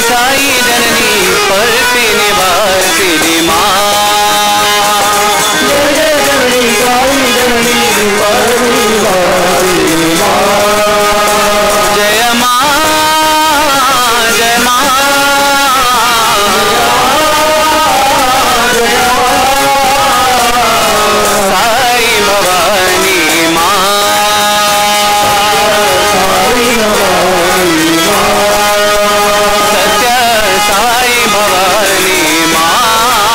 साई जननी परति निवासिनी माँ जय जय जननी साई जननी परति निवासिनी माँ जय माँ जय माँ जय साई भवानी माँ साई भवानी माँ सत्य साई भवानी माँ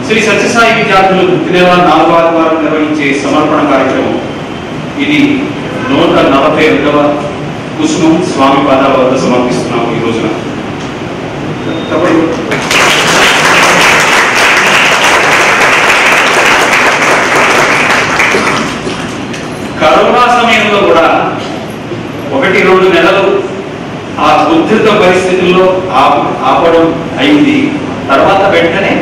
శ్రీ సత్యసాయి విద్యార్థులు ప్రతి నెల 4వ ఆదివారం నిర్వహించే సమర్పణ కార్యక్రమం. ఇది 142వ కుసుమం స్వామి పాదాల వద్ద సమర్పిస్తున్నాము ఈ రోజున. కరోనా సమయంలో కూడా 1-2 నెలలు ఆ ఉద్ధృత పరిస్థితుల్లో ఆపడం అయింది. తర్వాత వెంటనే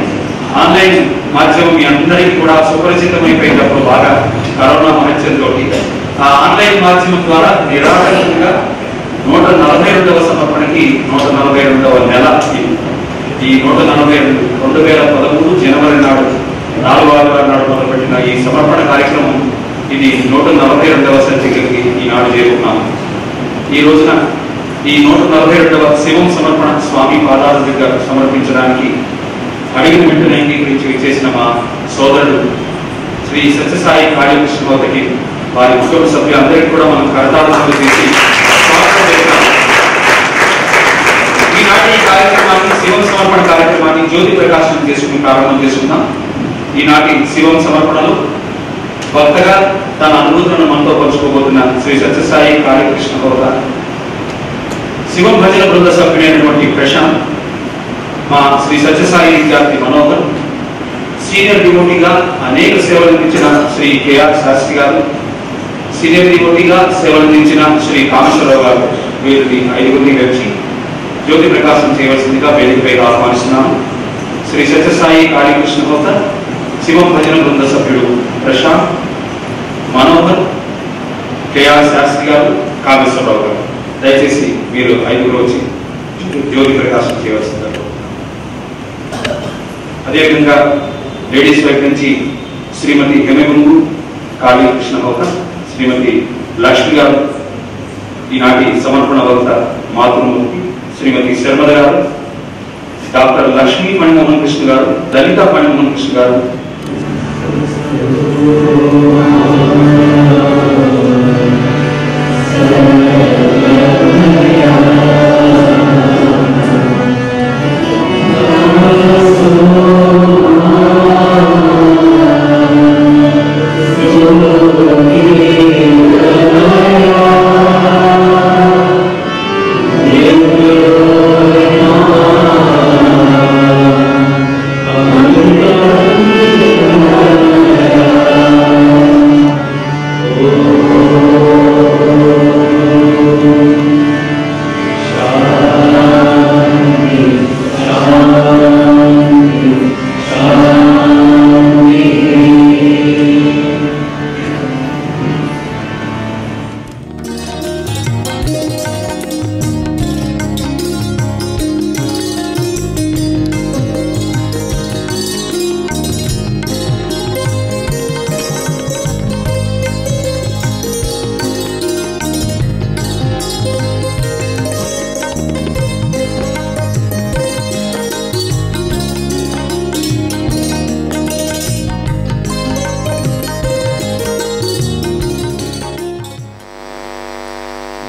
ఆన్లైన్ మాధ్యమం మీ అందరికీ కూడా సుపరిచితమైపోయినప్పుడు బాగా కరోనా మహత్యంతో ఆ ఆన్లైన్ మాధ్యమం ద్వారా నిరాటంకంగా 142వ సమర్పణకి 142వ నెల ఈ 142 2013 జనవరి నాడు 4వ ఆదివారం నాడు మొదలుపెట్టిన ఈ సమర్పణ కార్యక్రమం ఇది 142వ సంచికకి ఈనాడు చేరుకున్నాము. ఈ రోజున ఈ 142వ శివం సమర్పణ స్వామి పాదాల దగ్గర సమర్పించడానికి అడిగిన వెంటనే అంగీకరించి చేసిన మా సోదరుడు శ్రీ సత్యసాయి కాళీకృష్ణకి వారి కుటుంబ సభ్యులందరికీ కూడా మనం కరతాళాలు చేసి స్వాగతం చేస్తాం. ఈనాటి ఈ కార్యక్రమాన్ని శివం సమర్పణ కార్యక్రమాన్ని జ్యోతి ప్రకాశనం చేసుకుని ప్రారంభం చేసుకుందాం. ఈనాటి శివం సమర్పణలో కొత్తగా తన అనుభూతులను మనతో పంచుకోబోతున్న శ్రీ సత్యసాయి కాళీకృష్ణ హోదా, శివం భజన బృంద సభ్యుడైనటువంటి ప్రశాంత్, మా శ్రీ సత్యసాయి విద్యార్థి మనోహర్, సీనియర్ డివోటీగా అనేక సేవలు అందించిన శ్రీ కేఆర్ శాస్త్రి గారు, సీనియర్ డివోటీగా సేవలు అందించిన శ్రీ కామేశ్వరరావు గారు, వీరిని 5గురిని వచ్చి జ్యోతి ప్రకాశం చేయవలసిందిగా వేదికపై ఆహ్వానిస్తున్నాము. శ్రీ సత్యసాయి కాళీకృష్ణ హోదా, శివం భజన బృంద సభ్యుడు ప్రశాంత్, మనోహర్, కేఆర్ శాస్త్రి గారు, కామేశ్వరరావు గారు, దయచేసి మీరు 5గురు వచ్చి జ్యోతి ప్రకాశం చేయవలసిందిగా. అదేవిధంగా లేడీస్ వైపు నుంచి శ్రీమతి హెమగుంగు కాళీకృష్ణ హోదా, శ్రీమతి లక్ష్మి గారు, ఈనాటి సమర్పణ వక్త మాతృమూర్తి శ్రీమతి శర్మద గారు, డాక్టర్ లక్ష్మీ మణిమోహన్ కృష్ణ గారు, లలిత మణిమోహన్ కృష్ణ గారు,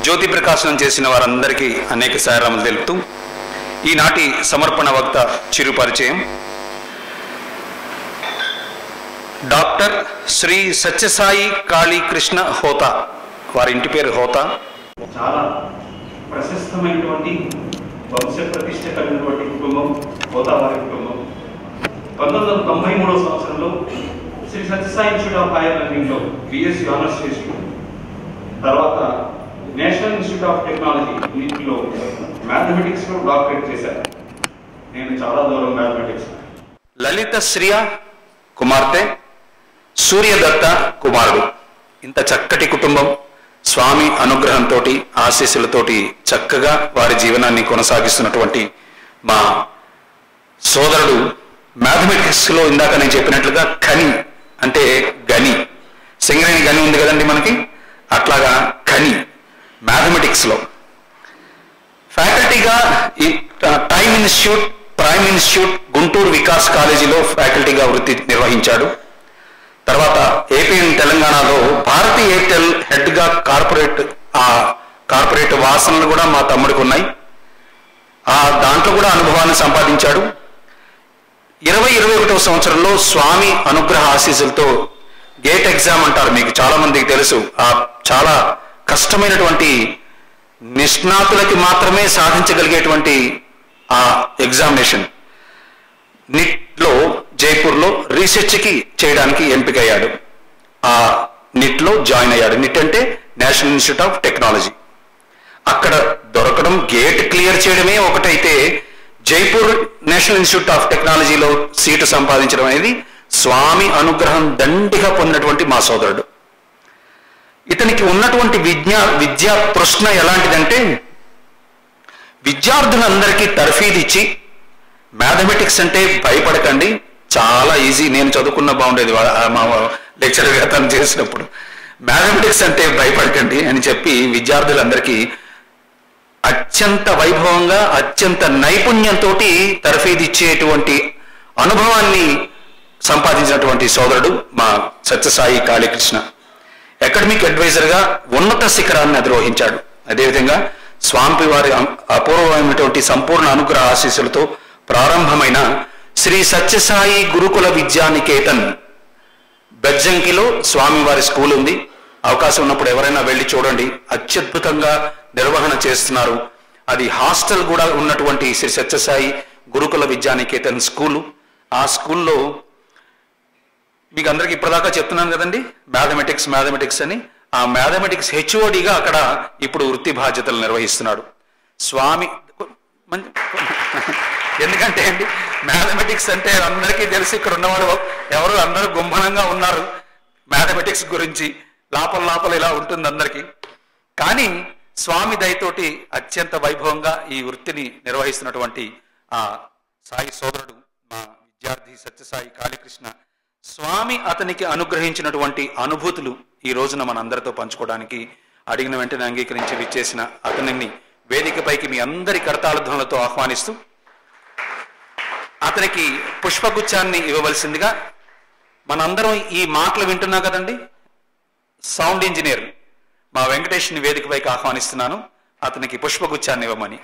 జ్యోతి ప్రకాశనం చేసిన వారందరికీ అనేక సారాములు తెలుపుతూ ఈనాటి సమర్పణ వక్త చిరు పరిచయం. డాక్టర్ శ్రీ సత్యసాయి కాళీకృష్ణ హోతా, వారి ఇంటి పేరు హోతా. చాలా ప్రశస్తమైనటువంటి వంశ ప్రతిష్ట కలిగినటువంటి కుటుంబం హోతా వారి కుటుంబం. 1993వ సంవత్సరంలో Shri Sathya Sai institute of higher లెర్నింగ్లో బిఎస్సీ ఆనర్స్ చేసి తర్వాత నేషనల్ ఇన్స్టిట్యూట్ ఆఫ్ టెక్నాలజీ వీటిలో మ్యాథమెటిక్స్లో డాక్టరేట్ చేశారు. నేను చాలా దూరం మ్యాథమెటిక్స్. లలిత శ్రియ కుమార్తె, సూర్యదత్త కుమారుడు. ఇంత చక్కటి కుటుంబం స్వామి అనుగ్రహంతో ఆశీస్సులతోటి చక్కగా వారి జీవనాన్ని కొనసాగిస్తున్నటువంటి మా సోదరుడు మ్యాథమెటిక్స్లో ఇందాక నేను చెప్పినట్లుగా ఖని అంటే గని, సింగరేణి గని ఉంది కదండి మనకి, అట్లాగా ఖని మ్యాథమెటిక్స్లో ఫ్యాకల్టీగా ప్రైమ్ ఇన్స్టిట్యూట్ గుంటూరు వికాస్ కాలేజీలో ఫ్యాకల్టీగా వృత్తి నిర్వహించాడు. తర్వాత ఏపీ తెలంగాణలో భారతీ ఎయిర్టెల్ హెడ్గా కార్పొరేట్ వాసనలు కూడా మా తమ్ముడికి ఉన్నాయి. దాంట్లో కూడా అనుభవాన్ని సంపాదించాడు. 20-25 2021వ సంవత్సరంలో స్వామి అనుగ్రహ ఆశీస్సులతో గేట్ ఎగ్జామ్ అంటారు, మీకు చాలా మందికి తెలుసు. ఆ చాలా కష్టమైనటువంటి నిష్ణాతులకి మాత్రమే సాధించగలిగేటువంటి ఆ ఎగ్జామినేషన్ నిట్లో జైపూర్లో రీసెర్చ్కి చేయడానికి ఎంపికయ్యాడు. ఆ నిట్లో జాయిన్ అయ్యాడు. నిట్ అంటే నేషనల్ ఇన్స్టిట్యూట్ ఆఫ్ టెక్నాలజీ. అక్కడ దొరకడం, గేట్ క్లియర్ చేయడమే ఒకటైతే జైపూర్ నేషనల్ ఇన్స్టిట్యూట్ ఆఫ్ టెక్నాలజీలో సీటు సంపాదించడం అనేది స్వామి అనుగ్రహం దండిగా పొందినటువంటి మా సోదరుడు. ఇతనికి ఉన్నటువంటి విద్యా ప్రశ్న ఎలాంటిదంటే, విద్యార్థులందరికీ తర్ఫీదు ఇచ్చి మ్యాథమెటిక్స్ అంటే భయపడకండి, చాలా ఈజీ, నేను చదువుకున్న బాగుండేది మా లెక్చరర్గా తను చేసినప్పుడు, మ్యాథమెటిక్స్ అంటే భయపడకండి అని చెప్పి విద్యార్థులందరికీ అత్యంత వైభవంగా అత్యంత నైపుణ్యంతో తర్ఫీదు ఇచ్చేటువంటి అనుభవాన్ని సంపాదించినటువంటి సోదరుడు మా సత్యసాయి కాళీకృష్ణ. అకాడమిక్ అడ్వైజర్గా ఉన్నత శిఖరాన్ని అధిరోహించాడు. అదేవిధంగా స్వామి వారి అపూర్వమైనటువంటి సంపూర్ణ అనుగ్రహ ఆశీస్సులతో ప్రారంభమైన శ్రీ సత్యసాయి గురుకుల విద్యానికేతన్ బెజ్జంకిలో స్వామివారి స్కూల్ ఉంది. అవకాశం ఉన్నప్పుడు ఎవరైనా వెళ్ళి చూడండి, అత్యద్భుతంగా నిర్వహణ చేస్తున్నారు. అది హాస్టల్ కూడా ఉన్నటువంటి శ్రీ సత్యసాయి గురుకుల విద్యానికేతన్ స్కూలు. ఆ స్కూల్లో మీకు అందరికి ఇప్పటిదాకా చెప్తున్నాను కదండి, మ్యాథమెటిక్స్ అని. ఆ మ్యాథమెటిక్స్ హెచ్ఓడిగా అక్కడ ఇప్పుడు వృత్తి బాధ్యతలు నిర్వహిస్తున్నాడు స్వామి. ఎందుకంటే అండి, మ్యాథమెటిక్స్ అంటే అందరికీ తెలిసి ఇక్కడ ఉన్నవాళ్ళు ఎవరు అందరూ గుంభనంగా ఉన్నారు మ్యాథమెటిక్స్ గురించి, లోపల ఇలా ఉంటుంది అందరికీ. కానీ స్వామి దయతోటి అత్యంత వైభవంగా ఈ వృత్తిని నిర్వహిస్తున్నటువంటి ఆ సాయి సోదరుడు మా విద్యార్థి సత్యసాయి కాళీకృష్ణ. స్వామి అతనికి అనుగ్రహించినటువంటి అనుభూతులు ఈ రోజున మన అందరితో పంచుకోవడానికి అడిగిన వెంటనే అంగీకరించి విచ్చేసిన అతనిని వేదికపైకి మీ అందరి కరతాళధ్వనులతో ఆహ్వానిస్తూ అతనికి పుష్పగుచ్చాన్ని ఇవ్వవలసిందిగా, మనందరం ఈ మాటలు వింటున్నా కదండి, సౌండ్ ఇంజనీర్ మా వెంకటేష్ని వేదికపైకి ఆహ్వానిస్తున్నాను, అతనికి పుష్పగుచ్చాన్ని ఇవ్వమని.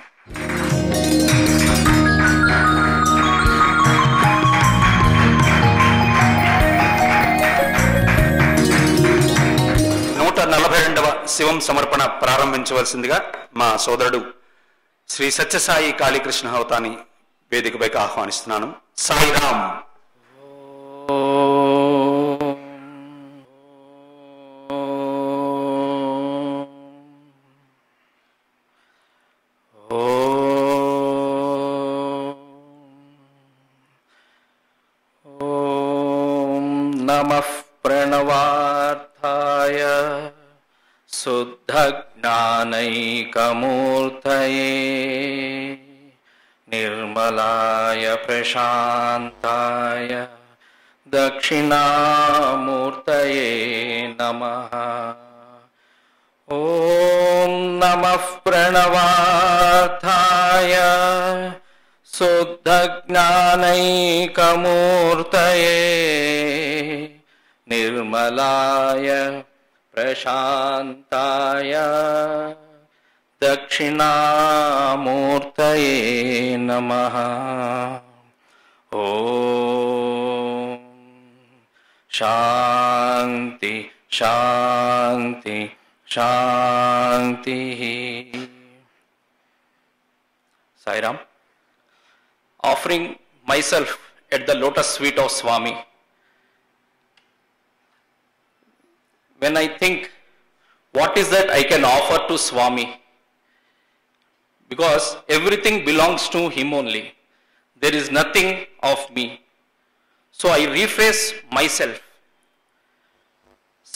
142వ శివం సమర్పణ ప్రారంభించవలసిందిగా మా సోదరుడు శ్రీ సత్యసాయి కాళీకృష్ణ హౌతాని వేదికపైకి ఆహ్వానిస్తున్నాను. సాయిరామ్. నమః ప్రణవార్థాయ శుద్ధ జ్ఞానైకమూర్తయే నిర్మలాయ ప్రశాంతాయ దక్షిణామూర్తయే నమః. ఓం నమః ప్రణవార్థాయ శుద్ధ జ్ఞానైకమూర్తయే నిర్మలాయ ప్రశాంతాయ దక్షిణామూర్తయే నమః. ఓం శాంతి శాంతి శాంతి. Sairam. Offering myself at the lotus feet of Swami. When I think, what is that I can offer to Swami? Because everything belongs to him only. There is nothing of me. So I rephrase myself.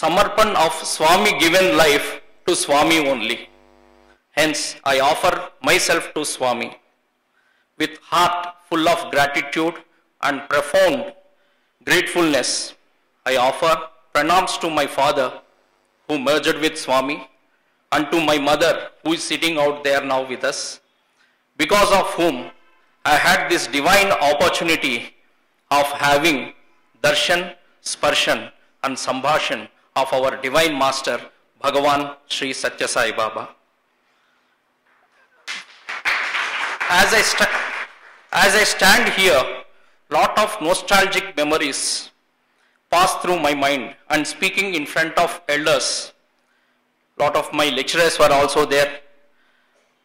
Samarpan of Swami given life to Swami only. Hence, I offer myself to Swami. With heart full of gratitude and profound gratefulness, I offer pranams to my father who merged with Swami and to my mother who is sitting out there now with us, because of whom I had this divine opportunity of having darshan, sparshan and sambhashan of our divine master Bhagavan Sri Satya Sai Baba. As I stand here lot of nostalgic memories passed through my mind, and speaking in front of elders, lot of my lecturers were also there,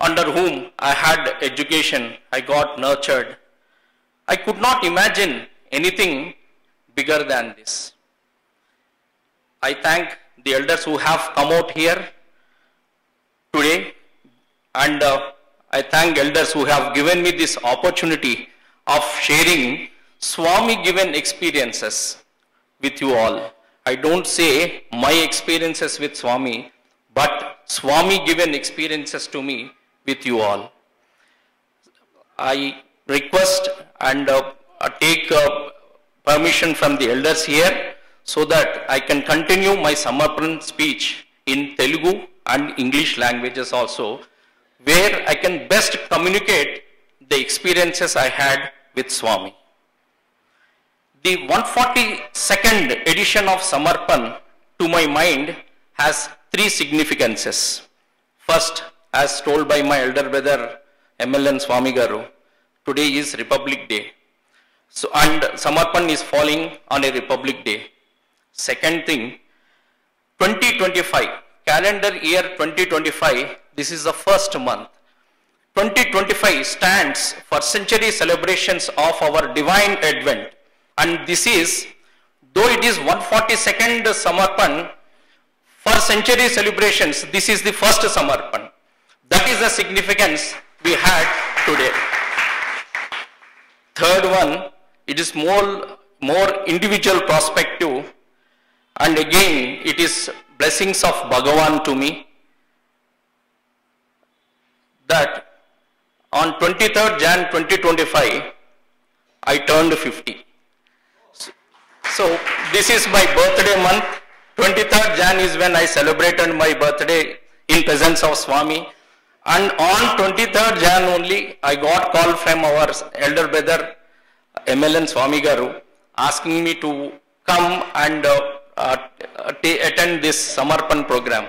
under whom I had education, I got nurtured. I could not imagine anything bigger than this. I thank the elders who have come out here today, and I thank elders who have given me this opportunity of sharing Swami given experiences with you all. I don't say my experiences with Swami, but Swami given experiences to me with you all. I request and take permission from the elders here so that I can continue my Samarpan speech in Telugu and English languages also, where I can best communicate the experiences I had with Swami. The 142nd edition of Samarpan, to my mind, has 3 significances. First, as told by my elder brother MLN Swami Garu, today is Republic Day. So, and Samarpan is falling on a Republic Day. Second thing, 2025, calendar year 2025, this is the first month. 2025 stands for century celebrations of our divine advent. And this is, though it is 142nd Samarpan, for century celebrations, this is the first Samarpan. That is the significance we had today. Third one, it is more individual perspective, and again it is blessings of Bhagavan to me, that on 23rd Jan 2025 I turned 50. So this is my birthday month. 23rd Jan is when I celebrated my birthday in presence of Swami, and on 23rd Jan only I got call from our elder brother MLN Swami Garu asking me to come and attend this Samarpan program.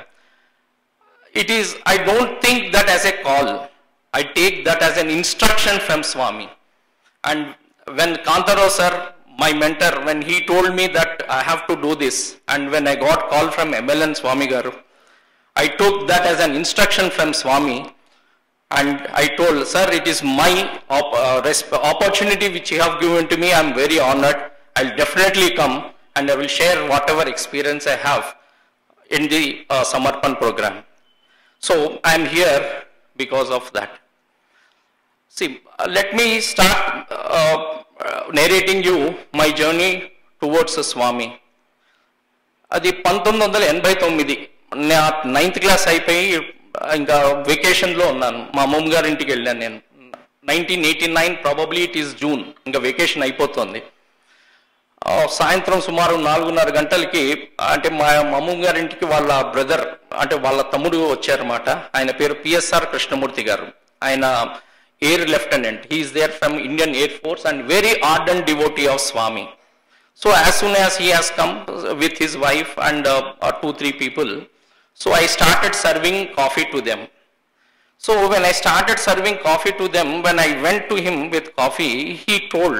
It is, I don't think that as a call, I take that as an instruction from Swami. And when Kantaro sir, my mentor, when he told me that I have to do this, and when I got call from MLN Swami Garu, I took that as an instruction from Swami, and I told, sir, it is my opportunity which you have given to me. I am very honored. I'll definitely come and I will share whatever experience I have in the Samarpan program. So I am here because of that. See, let me start narrating you my journey towards Swami. అది 1989 నా 9th class అయిపోయి ఇంకా వెకేషన్లో ఉన్నాను. మా అమ్మమ్మ గారి ఇంటికి వెళ్ళాను నేను. 1989 ప్రాబబ్లీ ఇట్ ఈస్ జూన్, ఇంకా వెకేషన్ అయిపోతుంది. సాయంత్రం సుమారు 4:30 గంటలకి, అంటే మా అమ్మమ్మ గారి ఇంటికి వాళ్ళ బ్రదర్, అంటే వాళ్ళ తమ్ముడు వచ్చారన్నమాట. ఆయన పేరు పిఎస్ఆర్ కృష్ణమూర్తి గారు. ఆయన air lieutenant. He is there from Indian air force and very ardent devotee of Swami. So as soon as he has come with his wife and 2-3 people, so I started serving coffee to them. So when I started serving coffee to them, when I went to him with coffee, he told,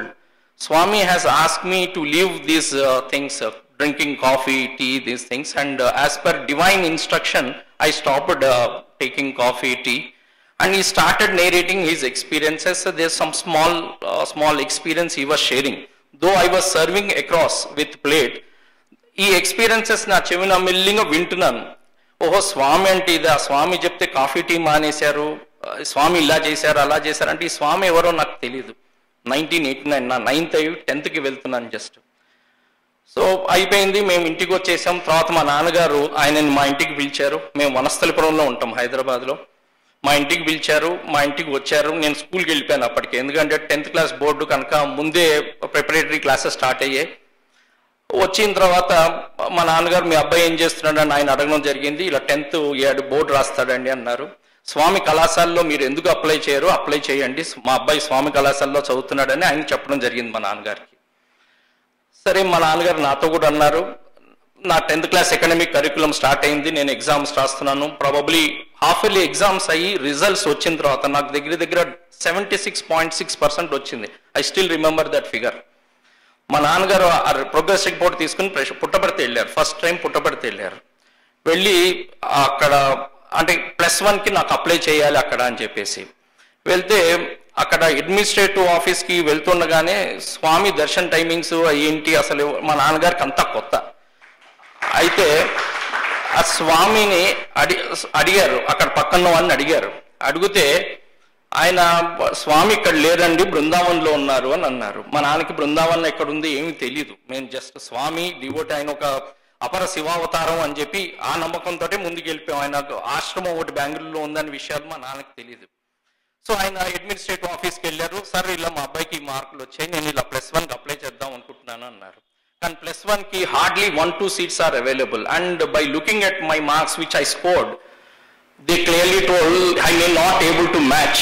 Swami has asked me to leave these things, drinking coffee, tea, these things, and as per divine instruction, I stopped taking coffee, tea, and he started narrating his experiences. So there's some small experience he was sharing. Though I was serving across with plate, ఈ experiences నా చెవిన మెల్లిగా వింటున్నాను. ఓహో, స్వామి అంటే ఇదా, స్వామి చెప్తే coffee tea మానేశారు, స్వామి ఇలా చేశారు అలా చేశారు అంటే ఈ స్వామి ఎవరో నాకు తెలియదు. 1989 నా 9th 10th వెళ్తున్నాను జస్ట్. సో అయిపోయింది, మేము ఇంటికి వచ్చేసాం. తర్వాత మా నాన్నగారు ఆయనని మా ఇంటికి పిలిచారు. మేము వనస్థలిపురంలో ఉంటాం హైదరాబాద్లో. మా ఇంటికి పిలిచారు, మా ఇంటికి వచ్చారు. నేను స్కూల్కి వెళ్ళిపోయాను అప్పటికి, ఎందుకంటే 10th క్లాస్ బోర్డు కనుక ముందే ప్రిపరేటరీ క్లాసెస్ స్టార్ట్ అయ్యాయి. వచ్చిన తర్వాత మా నాన్నగారు మీ అబ్బాయి ఏం చేస్తున్నాడు అని ఆయన అడగడం జరిగింది. ఇలా 10th బోర్డు రాస్తాడండి అన్నారు. స్వామి కళాశాలలో మీరు ఎందుకు అప్లై చేయరు, అప్లై చేయండి, మా అబ్బాయి స్వామి కళాశాలలో చదువుతున్నాడని ఆయన చెప్పడం జరిగింది మా నాన్నగారికి. సరే, మా నాన్నగారు నాతో కూడా అన్నారు. నా 10th class economic curriculum start అయింది, నేను ఎగ్జామ్స్ రాస్తున్నాను. ప్రాబబ్లీ హాఫ్ ఇయర్లీ ఎగ్జామ్స్ అయ్యి రిజల్ట్స్ వచ్చిన తర్వాత నాకు దగ్గర 76.6% వచ్చింది. I still remember that figure. మా నాన్నగారు ఆ ప్రోగ్రెస్ రిపోర్ట్ తీసుకుని పుట్టపర్తి వెళ్ళారు. ఫస్ట్ టైం పుట్టపర్తి వెళ్ళారు. వెళ్ళి అక్కడ అంటే +1కి నాకు అప్లై చేయాలి అక్కడ అని చెప్పేసి వెళ్తే అక్కడ అడ్మినిస్ట్రేటివ్ ఆఫీస్కి వెళ్తుండగానే స్వామి దర్శన్ టైమింగ్స్ ఏంటి అసలు మా నాన్నగారికి అంతా కొత్త. అయితే ఆ స్వామిని అడిగారు, అక్కడ పక్కన వాళ్ళని అడిగారు. అడిగితే ఆయన స్వామి ఇక్కడ లేరండి, బృందావన్లో ఉన్నారు అని అన్నారు. మా నాన్నకి బృందావన్ ఎక్కడుంది ఏమీ తెలియదు. మేము జస్ట్ స్వామి డివోట్ ఆయన ఒక అపర శివావతారం అని చెప్పి ఆ నమ్మకంతో ముందుకు వెళ్ళిపోయాం. ఆయన ఆశ్రమం ఒకటి బెంగళూరులో ఉందనే విషయాలు మా నాన్నకి తెలియదు. సో ఆయన అడ్మినిస్ట్రేటివ్ ఆఫీస్కి వెళ్ళారు. సార్ ఇలా మా అబ్బాయికి మార్కులు వచ్చాయి, నేను ఇలా +1కి అప్లై చేద్దాం అనుకుంటున్నాను అన్నారు. కానీ +1కి hardly 1-2 seats are available. And by looking at my marks which I scored, they clearly told I may not able to match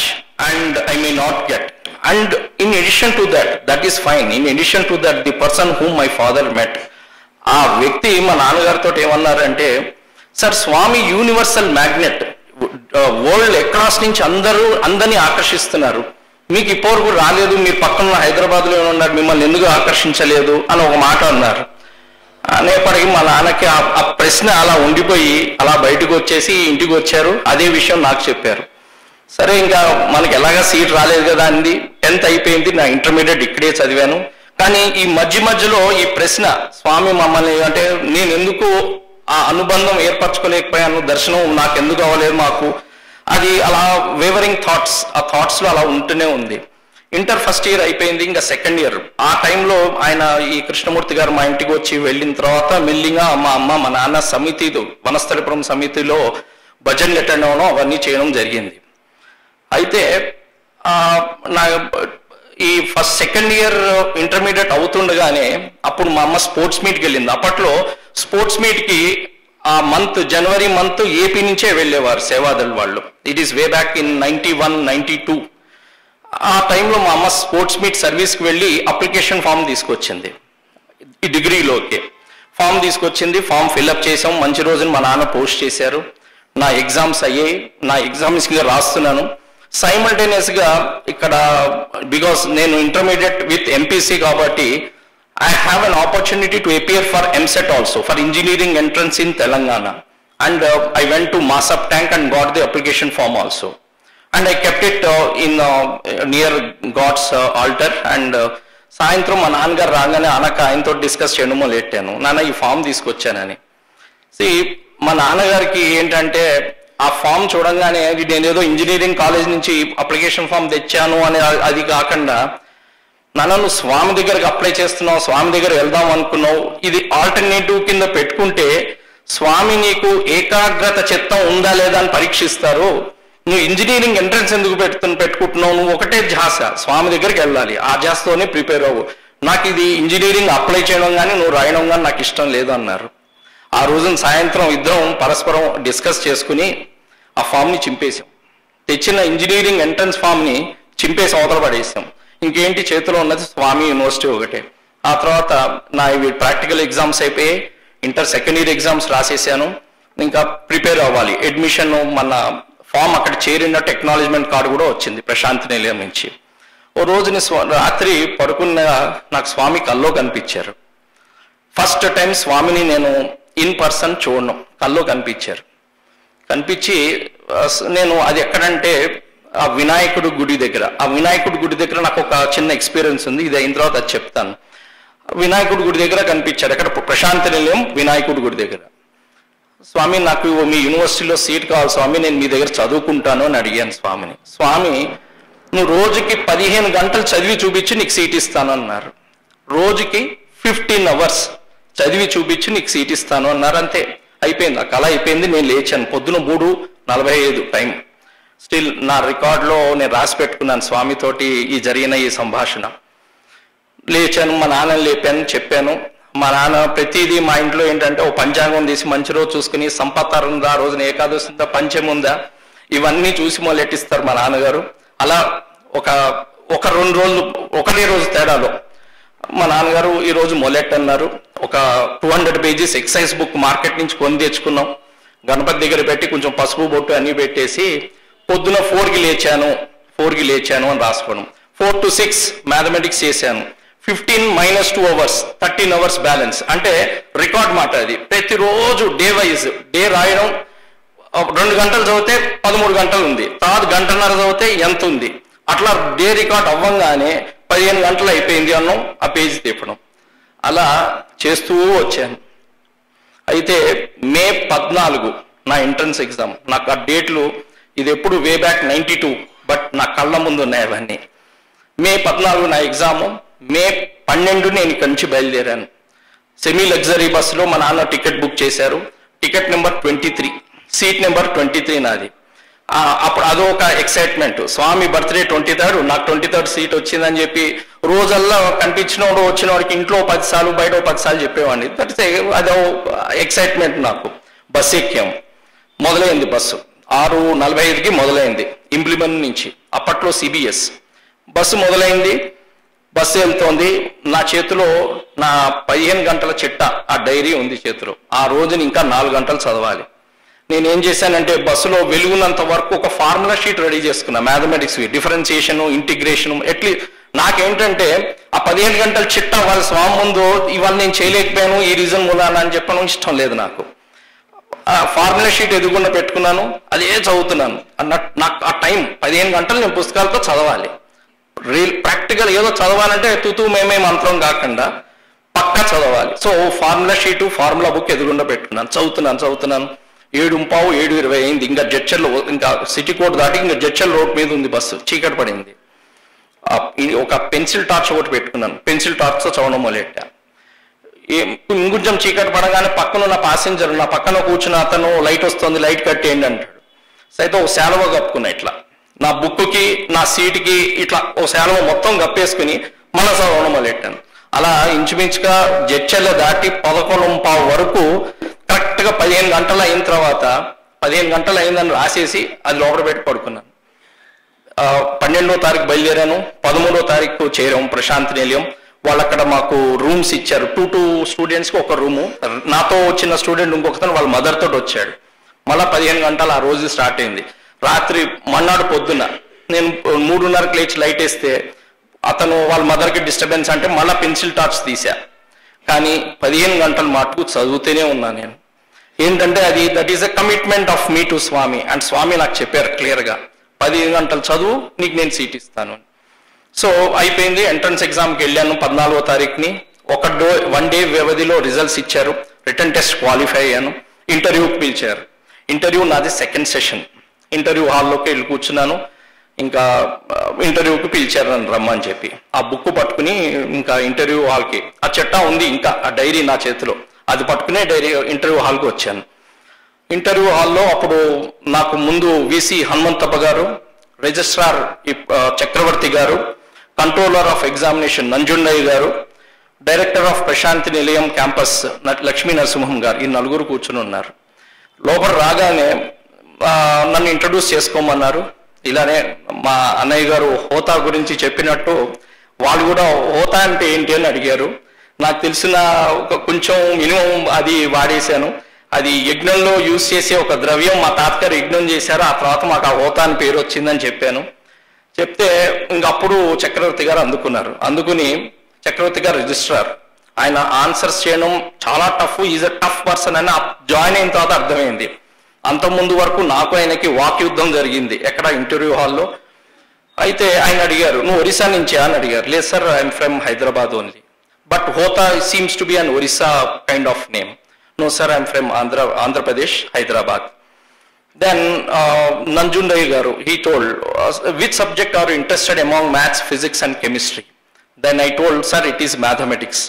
and I may not get. And in addition to that, that is fine. In addition to that, the person whom my father met, ఆ వ్యక్తి మా నాన్నగారితో ఏమన్నారంటే, sir స్వామి universal magnet, world across నుంచి అందరినీ ఆకర్షిస్తున్నారు, మీకు ఇప్పటివరకు రాలేదు, మీరు పక్కన హైదరాబాద్లో ఉన్నారు, మిమ్మల్ని ఎందుకు ఆకర్షించలేదు అని ఒక మాట అన్నారు. అనేప్పటికీ మా నాన్నకి ఆ ప్రశ్న అలా ఉండిపోయి అలా బయటకు వచ్చేసి ఇంటికి వచ్చారు. అదే విషయం నాకు చెప్పారు. సరే ఇంకా మనకి ఎలాగా సీట్ రాలేదు కదా అంది. 10th అయిపోయింది, నా ఇంటర్మీడియట్ ఇక్కడే చదివాను. కానీ ఈ మధ్యలో ఈ ప్రశ్న స్వామి మమ్మల్ని అంటే నేను ఎందుకు ఆ అనుబంధం ఏర్పరచుకోలేకపోయాను, దర్శనం నాకు ఎందుకు అవ్వలేదు మాకు, అది అలా వేవరింగ్ థాట్స్, ఆ థాట్స్లో అలా ఉంటూనే ఉంది. ఇంటర్ ఫస్ట్ ఇయర్ అయిపోయింది, ఇంకా సెకండ్ ఇయర్. ఆ టైంలో ఆయన ఈ కృష్ణమూర్తి గారు మా ఇంటికి వచ్చి వెళ్ళిన తర్వాత మెల్లిగా మా అమ్మ మా నాన్న సమితిలో వనస్థలిపురం సమితిలో భజనలు అటెండ్ అవ్వడం అవన్నీ చేయడం జరిగింది. అయితే నా ఈ సెకండ్ ఇయర్ ఇంటర్మీడియట్ అవుతుండగానే అప్పుడు మా అమ్మ స్పోర్ట్స్ మీట్కి వెళ్ళింది. అప్పట్లో స్పోర్ట్స్ మీట్కి ఆ జనవరి మంత్ ఏపీ నుంచే వెళ్ళేవారు సేవాదల్ వాళ్ళు. It is way back in 91-92. ఆ టైంలో మా అమ్మ స్పోర్ట్స్ మీట్ సర్వీస్కి వెళ్ళి అప్లికేషన్ ఫామ్ తీసుకొచ్చింది. ఈ డిగ్రీలోకి ఫామ్ తీసుకొచ్చింది. ఫామ్ ఫిల్అప్ చేసాం. మంచి రోజున మా నాన్న పోస్ట్ చేశారు. నా ఎగ్జామ్స్ అయ్యాయి. నా ఎగ్జామ్స్గా రాస్తున్నాను. సైమల్టేనియస్గా ఇక్కడ బికాస్ నేను ఇంటర్మీడియట్ విత్ ఎంపీసీ కాబట్టి I have an opportunity to appear for MSET also, for engineering entrance in Telangana. And I went to Masap Tank and got the application form also. And I kept it in near God's altar. And సాయంత్రం మా నాన్నగారు రాగానే అనక ఆయనతో discuss చేయడమో లేటాను, నాన్న ఈ form తీసుకొచ్చానని. మా నాన్నగారికి ఏంటంటే ఆ ఫామ్ చూడంగానే నేను ఏదో ఇంజనీరింగ్ కాలేజ్ నుంచి అప్లికేషన్ ఫామ్ తెచ్చాను అని అది కాకుండా, నాన్న నువ్వు స్వామి దగ్గరకు అప్లై చేస్తున్నావు, స్వామి దగ్గర వెళ్దాం అనుకున్నావు, ఇది ఆల్టర్నేటివ్ కింద పెట్టుకుంటే స్వామి నీకు ఏకాగ్రత చిత్తం ఉందా లేదా అని పరీక్షిస్తారు. నువ్వు ఇంజనీరింగ్ ఎంట్రన్స్ ఎందుకు పెట్టుకుంటున్నావు, నువ్వు ఒకటే ధ్యాస స్వామి దగ్గరికి వెళ్ళాలి, ఆ ధ్యాసతోనే ప్రిపేర్ అవ్వు, నాకు ఇది ఇంజనీరింగ్ అప్లై చేయడం కానీ నువ్వు రాయడం కానీ నాకు ఇష్టం లేదు అన్నారు. ఆ రోజున సాయంత్రం ఇద్దరం పరస్పరం డిస్కస్ చేసుకుని ఆ ఫామ్ని చింపేశాం. తెచ్చిన ఇంజనీరింగ్ ఎంట్రన్స్ ఫామ్ని చింపేసి అవతల పడేసాం. ఇంకేంటి చేతిలో ఉన్నది స్వామి యూనివర్సిటీ ఒకటే. ఆ తర్వాత నా ఇవి ప్రాక్టికల్ ఎగ్జామ్స్ అయిపోయి ఇంటర్ సెకండ్ ఇయర్ ఎగ్జామ్స్ రాసేసాను. ఇంకా ప్రిపేర్ అవ్వాలి. అడ్మిషన్ మన ఫామ్ అక్కడ చేరిన టెక్నాలజ్మెంట్ కార్డు కూడా వచ్చింది ప్రశాంతి నిలయం నుంచి. ఓ రోజుని రాత్రి పడుకున్న నాకు స్వామి కల్లో కనిపించారు. ఫస్ట్ టైం స్వామిని నేను ఇన్ పర్సన్ చూడను, కల్లో కనిపించారు. కనిపించి నేను అది ఎక్కడంటే ఆ వినాయకుడు గుడి దగ్గర. ఆ వినాయకుడి గుడి దగ్గర నాకు ఒక చిన్న ఎక్స్పీరియన్స్ ఉంది, ఇది అయిన తర్వాత అది చెప్తాను. వినాయకుడి గుడి దగ్గర కనిపించారు. అక్కడ ప్రశాంతి నిలయం వినాయకుడి గుడి దగ్గర. స్వామి నాకు మీ యూనివర్సిటీలో సీట్ కావాలి స్వామి, నేను మీ దగ్గర చదువుకుంటాను అని అడిగాను స్వామిని. స్వామి నువ్వు రోజుకి 15 గంటలు చదివి చూపించి నీకు సీట్ ఇస్తాను అన్నారు. రోజుకి 15 hours చదివి చూపించి నీకు సీట్ ఇస్తాను అన్నారు. అంతే, అయిపోయింది. ఆ కళ అయిపోయింది. నేను లేచాను. పొద్దున 3:45 టైం. స్టిల్ నా రికార్డులో నేను రాసి పెట్టుకున్నాను స్వామితోటి ఈ జరిగిన ఈ సంభాషణ. లేచాను, మా నాన్నని లేపాను, చెప్పాను. మా నాన్న ప్రతిదీ మా ఇంట్లో ఏంటంటే ఓ పంచాంగం తీసి మంచి రోజు చూసుకుని సంపత్తారు ఉందా, ఆ రోజున ఏకాదశి ఉందా, పంచం ఉందా, ఇవన్నీ చూసి మొదలెట్టిస్తారు మా నాన్నగారు. అలా ఒక 2 రోజులు ఒకటే రోజు తేడాలో మా నాన్నగారు ఈరోజు మొదలెట్టన్నారు. ఒక 200 pages ఎక్సైజ్ బుక్ మార్కెట్ నుంచి కొని తెచ్చుకున్నాం. గణపతి దగ్గర పెట్టి కొంచెం పసుపు బొట్టు అన్నీ పెట్టేసి పొద్దున 4కి లేచాను అని రాసుకోవడం. 4 to 6 మ్యాథమెటిక్స్ చేశాను. 15 - 2 hours 13 hours బ్యాలెన్స్. అంటే రికార్డ్ మాట అది. ప్రతిరోజు డే వైజ్ డే రాయడం. 2 గంటలు చదివితే 13 గంటలు ఉంది, తర్వాత గంటన్నర చదివితే ఎంత ఉంది, అట్లా డే రికార్డ్ అవ్వంగానే 15 గంటలు అయిపోయింది అన్నాం, ఆ పేజీ తిప్పడం. అలా చేస్తూ వచ్చాను. అయితే మే 14 నా ఎంట్రన్స్ ఎగ్జామ్. నాకు ఆ డేట్లు ఇది ఎప్పుడు వే బ్యాక్ 92, బట్ నా కళ్ళ ముందు ఉన్నాయి అవన్నీ. మే 14 నా ఎగ్జాము. మే 12 నేను ఇక్కడి నుంచి బయలుదేరాను. సెమీ లగ్జరీ బస్సులో మా నాన్న టికెట్ బుక్ చేశారు. టికెట్ నెంబర్ 23, సీట్ నెంబర్ 23 నాది. అప్పుడు అదొక ఎక్సైట్మెంట్. స్వామి బర్త్డే 23rd, నాకు 23rd సీట్ వచ్చిందని చెప్పి రోజల్లా కనిపించినోడు వచ్చినోడికి ఇంట్లో 10 సార్లు బయట 10 సార్లు చెప్పేవాడిని. అదో ఎక్సైట్మెంట్ నాకు. బస్సు ఎక్కాం. మొదలైంది బస్సు. 6:45కి మొదలైంది ఇంప్లిమెంట్ నుంచి. అప్పట్లో CBS బస్సు మొదలైంది. బస్సు వెళ్తోంది. నా చేతిలో నా 15 గంటల చిట్ట, ఆ డైరీ ఉంది చేతిలో. ఆ రోజుని ఇంకా 4 గంటలు చదవాలి. నేనేం చేశానంటే బస్సులో వెలుగున్నంత వరకు ఒక ఫార్ములా షీట్ రెడీ చేసుకున్నా. Mathematics, differentiation, integration. నాకేంటంటే ఆ 15 గంటల చిట్ట వాళ్ళ స్వామి ముందు ఇవాళ నేను చేయలేకపోయాను ఈ రీజన్ మూలాన అని చెప్పడం ఇష్టం లేదు నాకు. ఆ ఫార్ములా షీట్ ఎదుగుకుండా పెట్టుకున్నాను, అదే చదువుతున్నాను. నాకు ఆ టైం 15 గంటలు నేను పుస్తకాలతో చదవాలి. ప్రాక్టికల్ ఏదో చదవాలంటే తూతూ మేమే మంత్రం కాకుండా పక్కా చదవాలి. So formula sheet, formula book ఎదుగుకుండా పెట్టుకున్నాను. చదువుతున్నాను 7:15, 7:20 అయింది. ఇంకా జడ్చర్లు, ఇంకా సిటీ కోర్ట్ దాటి ఇంకా జడ్చర్ల రోడ్ మీద ఉంది బస్సు. చీకటి పడింది. ఒక పెన్సిల్ టార్చ్ ఒకటి పెట్టుకున్నాను. పెన్సిల్ టార్చ్తో చదవడం మొదలెట్టా. ఇంకొంచెం చీకటి పడగానే పక్కన ఉన్న ప్యాసింజర్, నా పక్కన కూర్చున్న అతను లైట్ వస్తుంది లైట్ కట్టేయండి అంటాడు. అయితే ఓ శాలువ కప్పుకున్నా ఇట్లా, నా బుక్కి నా సీట్కి ఇట్లా ఓ శాలువ మొత్తం కప్పేసుకుని మన చదవడం మొదలెట్టాను. అలా ఇంచుమించుగా జడ్చర్ల దాటి 11:15 వరకు కరెక్ట్గా 15 గంటలు అయిన తర్వాత 15 గంటలు అయిందని రాసేసి అది లోపల పెట్టి పడుకున్నాను. 12వ తారీఖు బయలుదేరాను. 13వ తారీఖు చేరాము ప్రశాంతి నిలయం. వాళ్ళు అక్కడ మాకు రూమ్స్ ఇచ్చారు. 2 స్టూడెంట్స్కి ఒక రూము. నాతో వచ్చిన స్టూడెంట్ ఇంకొకతను వాళ్ళ మదర్ తోటి వచ్చాడు. మళ్ళీ 15 గంటలు ఆ రోజు స్టార్ట్ అయింది. రాత్రి మన్నాడు పొద్దున్న నేను 3:30కి లేచి లైట్ వేస్తే అతను వాళ్ళ మదర్కి డిస్టర్బెన్స్ అంటే మళ్ళీ పెన్సిల్ టార్చ్ తీసా. కానీ 15 గంటలు మటుకు చదువుతూనే ఉన్నా నేను. ఏంటంటే that is a commitment of me to Swami. And Swami నాకు చెప్పారు క్లియర్గా, 15 గంటలు చదువు, నీకు నేను సీట్ ఇస్తాను. సో అయిపోయింది. ఎంట్రన్స్ ఎగ్జామ్కి వెళ్ళాను 14వ తారీఖుని. 1 డే వ్యవధిలో రిజల్ట్స్ ఇచ్చారు. రిటర్న్ టెస్ట్ క్వాలిఫై అయ్యాను. ఇంటర్వ్యూకి పిలిచారు. ఇంటర్వ్యూ నాది సెకండ్ సెషన్. ఇంటర్వ్యూ హాల్లోకి వెళ్ళి కూర్చున్నాను. ఇంకా ఇంటర్వ్యూకి పిలిచారు నన్ను రమ్మని చెప్పి. ఆ బుక్ పట్టుకుని ఇంకా ఇంటర్వ్యూ హాల్కి, ఆ చట్టా ఉంది ఇంకా ఆ డైరీ నా చేతిలో, అది పట్టుకునే ఇంటర్వ్యూ హాల్కి వచ్చాను. ఇంటర్వ్యూ హాల్లో అప్పుడు నాకు ముందు VC హనుమంతప్ప గారు, రిజిస్ట్రార్ చక్రవర్తి గారు, కంట్రోలర్ ఆఫ్ ఎగ్జామినేషన్ నంజుండయ్య గారు, డైరెక్టర్ ఆఫ్ ప్రశాంతి నిలయం క్యాంపస్ లక్ష్మీ నరసింహం గారు, ఈ నలుగురు కూర్చుని ఉన్నారు. లోపల రాగానే నన్ను ఇంట్రడ్యూస్ చేసుకోమన్నారు. ఇలానే మా అన్నయ్య గారు హోతా గురించి చెప్పినట్టు వాళ్ళు కూడా హోతా అంటే ఏంటి అని అడిగారు. నాకు తెలిసిన కొంచెం మినిమం అది వాడేశాను. అది యజ్ఞంలో యూజ్ చేసే ఒక ద్రవ్యం, మా తాతగారు యజ్ఞం చేశారు, ఆ తర్వాత మాకు ఆ హోతా అని పేరు వచ్చిందని చెప్పాను. చెప్తే ఇంకప్పుడు చక్రవర్తి గారు అందుకుని చక్రవర్తి గారు రిజిస్ట్రార్, ఆయన ఆన్సర్స్ చేయడం చాలా tough, is a tough person అని జాయిన్ అయిన తర్వాత అర్థమైంది. అంతకుముందు వరకు నాకు ఆయనకి వాక్ యుద్ధం జరిగింది ఎక్కడ ఇంటర్వ్యూ హాల్లో. అయితే ఆయన అడిగారు, నువ్వు ఒరిస్సా నుంచా అని అడిగారు. లేదు sir, I'm from Hyderabad only. But Hota seems to be an Orissa kind of name. No sir, I'm from Andhra Pradesh, Hyderabad. Then Nanjundai garu, he told, which subject are you interested among maths, physics and chemistry? Then I told, sir, it is mathematics.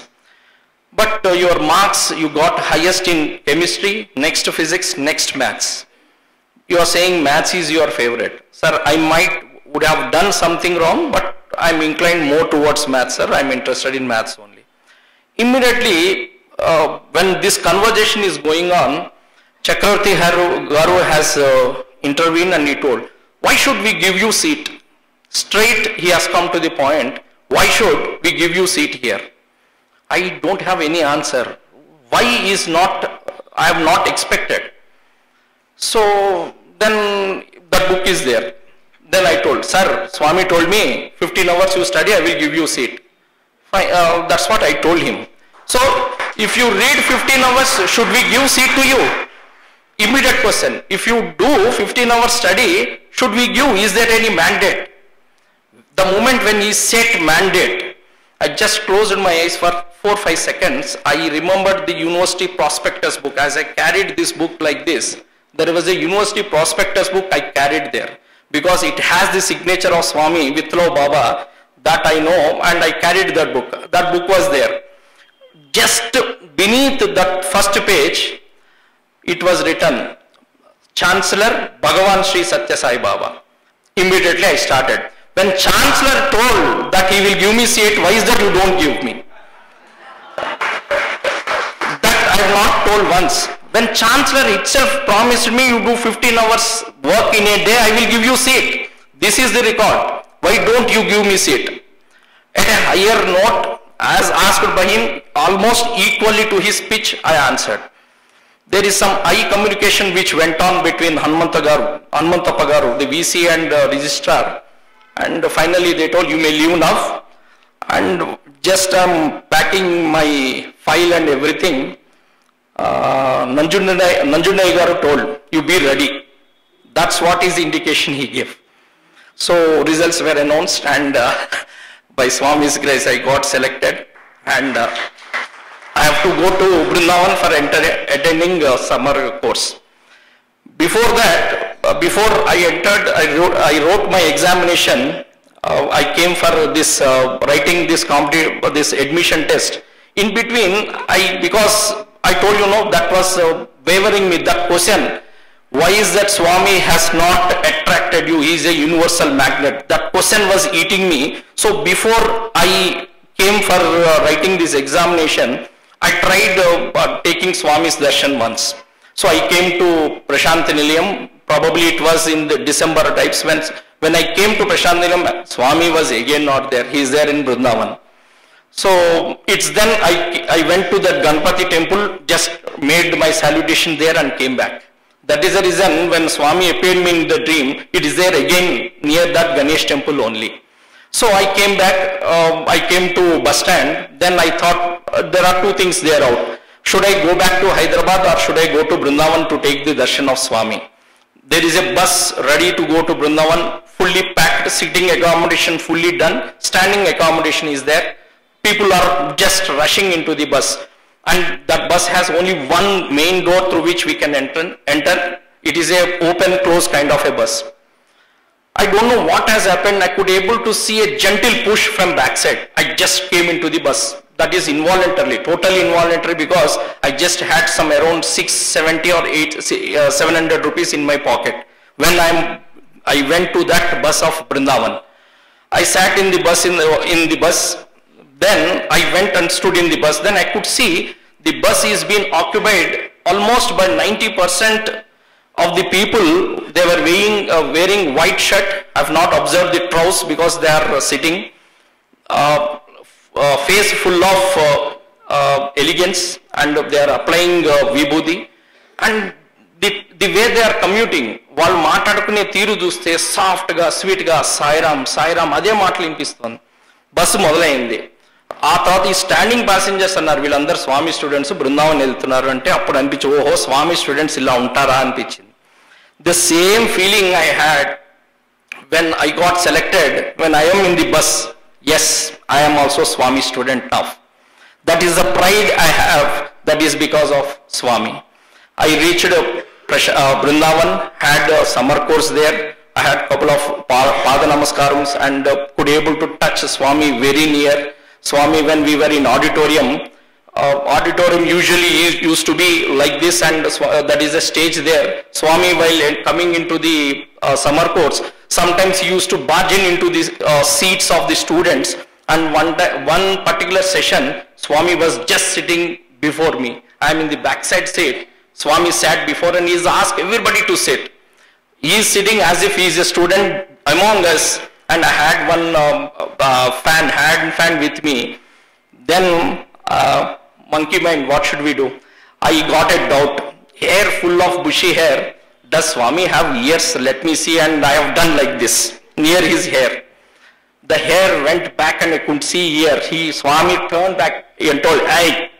But your marks, you got highest in chemistry, next physics, next maths. You are saying maths is your favorite. Sir, I would have done something wrong, but I'm inclined more towards maths, sir. I'm interested in maths only. Immediately, when this conversation is going on, Chakravarti Garu has intervened and he told, why should we give you seat? Straight he has come to the point, why should we give you seat here? I don't have any answer. Why is not, I have not expected. So then that book is there. Then I told, sir, Swami told me 15 hours you study, I will give you seat. Fine, that's what I told him. So if you read 15 hours, should we give seat to you? Immediate question. If you do 15 hours study, should we give? Is there any mandate? The moment when he said mandate, I just closed my eyes for 4-5 seconds. I remembered the university prospectus book. As I carried this book like this, there was a university prospectus book I carried there, because it has the signature of Swami Vitlo Baba, that I know, and I carried that book. That book was there. Just beneath that first page, it was written, Chancellor Bhagavan Sri Satya Sai Baba. Immediately I started. When Chancellor told that he will give me seat, why is that you don't give me? That I have not told once. When Chancellor itself promised me, you do 15 hours work in a day, I will give you seat. This is the record. Why don't you give me seat? At a higher note, as asked by him, almost equally to his speech, I answered. There is some eye communication which went on between Hanmantappa Garu, the VC and registrar, and finally they told, you may leave now. And just packing my file and everything, Nanjunai Garu told, you be ready. That's what is the indication he gave. So results were announced, and by Swami's grace I got selected, and I have to go to Brindavan for attending a summer course. Before that, before I entered, I wrote my examination. I came for this writing this admission test. In between, because I told you, no, that was wavering me, that question. Why is that Swami has not attracted you? He is a universal magnet. That question was eating me. So before I came for writing this examination, I tried taking Swami's darshan once. So I came to Prashant Nilayam. Probably it was in the December types. When I came to Prashant Nilayam, Swami was again not there. He is there in Vrindavan. So it's then I went to that Ganpati temple, just made my salutation there and came back. That is the reason when Swami appeared me in the dream, it is there again near that Ganesh temple only. So I came back, I came to bus stand, then I thought there are two things there out. Should I go back to Hyderabad or should I go to Brindavan to take the darshan of Swami? There is a bus ready to go to Brindavan, fully packed, sitting accommodation fully done, standing accommodation is there. People are just rushing into the bus. And that bus has only one main door through which we can enter. It is a open close kind of a bus. I don't know what has happened. I could able to see a gentle push from backside. I just came into the bus. That is involuntarily, totally involuntary, because I just had some around 670 or 700 rupees in my pocket when I went to that bus of Brindavan. I sat in the bus in the bus. Then I went and stood in the bus. Then I could see the bus is being occupied almost by 90% of the people. They were wearing white shirt. I have not observed the trousers because they are sitting. Face full of elegance, and they are applying vibhuti. And the way they are commuting, వాళ్ళు మాట్లాడుకునే తీరు చూస్తే సాఫ్ట్గా స్వీట్గా సాయిరామ్ సాయిరామ్ అదే మాటలు వినిపిస్తుంది. Bus మొదలైంది. ఆ తర్వాత ఈ స్టాండింగ్ ప్యాసింజర్స్ అన్నారు, వీళ్ళందరూ స్వామి స్టూడెంట్స్ బృందావన్ వెళ్తున్నారు అంటే అప్పుడు అనిపించి, ఓహో స్వామి స్టూడెంట్స్ ఇలా ఉంటారా అనిపించింది. The same feeling I had when I got selected, when I am in the bus. Yes, I am also Swami student now. That is the pride I have. That is because of Swami. I reached Brindavan, had a summer course there. I had a couple of Pada Namaskarams and could able to touch Swami very near. Swami, when we were in auditorium, auditorium usually used to be like this, and that is a stage there. Swami, while coming into the summer course, sometimes he used to barge into the seats of the students, and one particular session, Swami was just sitting before me. I am in the backside seat. Swami sat before and he has asked everybody to sit. He is sitting as if he is a student among us, and I had one hand fan with me. Then monkey mind, what should we do? I got a doubt. Hair full of bushy hair, does Swami have ears? Let me see. And I have done like this near his hair. The hair went back and I couldn't see ear. Swami turned back and told, hey.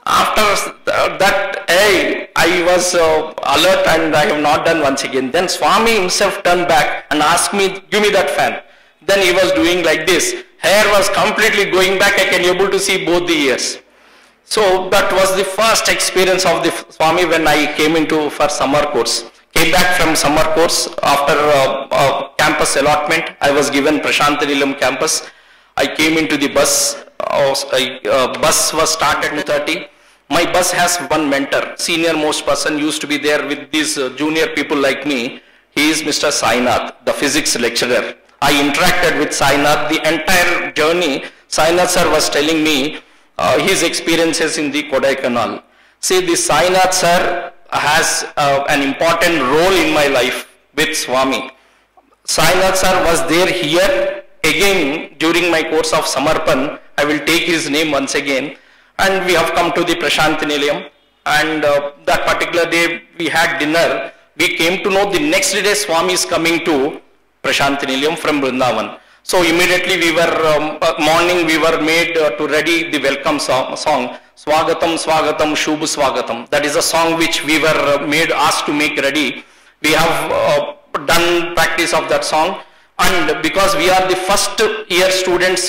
After that, hey, I was alert and I have not done once again. Then Swami himself turned back and asked me, give me that fan. Then he was doing like this. Hair was completely going back. I can able to see both the ears. So that was the first experience of the Swami when I came into for summer course. Came back from summer course after campus allotment. I was given Prashant Nilayam campus. I came into the bus. Bus was started at 2:30. My bus has one mentor, senior most person used to be there with these junior people like me. He is Mr. Sainath, the physics lecturer. I interacted with Sainath the entire journey. Sainath sir was telling me his experiences in the Kodaikanal. See, the Sainath sir has an important role in my life with Swami. Sainath sir was there here again during my course of Samarpan. I will take his name once again. And we have come to the Prashant Nilayam, and that particular day we had dinner. We came to know the next day Swami is coming to Prashant Nilayam from Vrindavan. So immediately we were, morning we were made to ready the welcome song, Swagatam, Swagatam, Shubh Swagatam. That is a song which we were asked to make ready. We have done practice of that song. And because we are the first year students,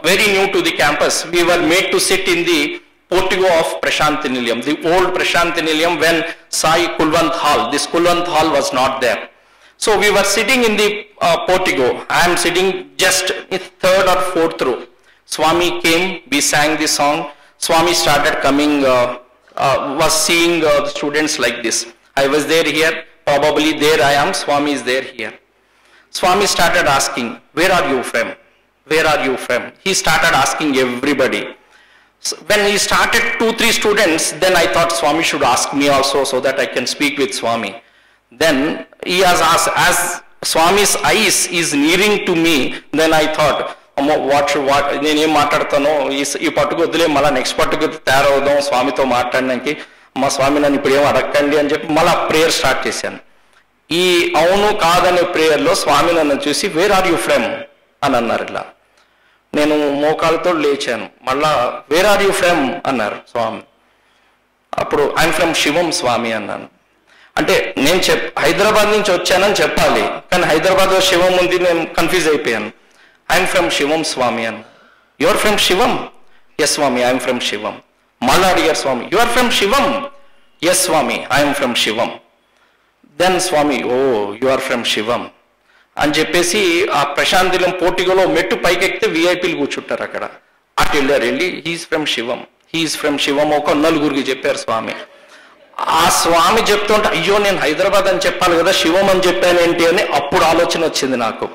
very new to the campus, we were made to sit in the portico of Prashant Nilayam, the old Prashant Nilayam when Sai Kulwant Hall, this Kulwant Hall was not there. So we were sitting in the portico. I am sitting just in third or fourth row. Swami came, we sang the song. Swami started coming, was seeing the students like this. I was there here, probably there I am, Swami is there here. Swami started asking, where are you from? Where are you from? He started asking everybody. So when he started 2-3 students, then I thought Swami should ask me also so that I can speak with Swami. Then he has asked, as Swami's eyes is nearing to me, then I thought, నేను ఏం మాట్లాడతాను ఈ పట్టుకు వద్దులే మళ్ళీ next పట్టుకు తయారవుదాం స్వామితో మాట్లాడడానికి మా స్వామి నన్ను ఇప్పుడు ఏం అడగండి అని చెప్పి మళ్ళీ ప్రేయర్ స్టార్ట్ చేశాను. ఈ అవును కాదనే ప్రేయర్లో స్వామి నన్ను చూసి వేర్ ఆర్ యూ ఫ్రమ్ అని అన్నారు. ఇలా నేను మోకాలతో లేచాను. మళ్ళా వేర్ ఆర్ యూ ఫ్రమ్ అన్నారు స్వామి. అప్పుడు ఐఎమ్ ఫ్రమ్ శివం స్వామి అన్నాను. అంటే నేను హైదరాబాద్ నుంచి వచ్చానని చెప్పాలి, కానీ హైదరాబాద్లో శివం ఉంది, నేను కన్ఫ్యూజ్ అయిపోయాను. ఐఎమ్ ఫ్రమ్ శివం స్వామి అన్న. You are from Shivam? Yes Swami I'm from Shivam. మళ్ళా అడిగారు Swami, you are from Shivam? Yes Swami I'm from Shivam. Then Swami, oh you are from Shivam అని చెప్పేసి ఆ ప్రశాంతిలం పోర్టికోలో మెట్టు పైకెక్కితే విఐపీలు కూర్చుంటారు అక్కడ. అటు వెళ్ళి he's from Shivam, he's from Shivam ఒక నలుగురికి చెప్పారు స్వామి. ఆ స్వామి చెప్తుంటే అయ్యో నేను హైదరాబాద్ అని చెప్పాలి కదా, శివం అని చెప్పాను ఏంటి అని అప్పుడు ఆలోచన వచ్చింది నాకు.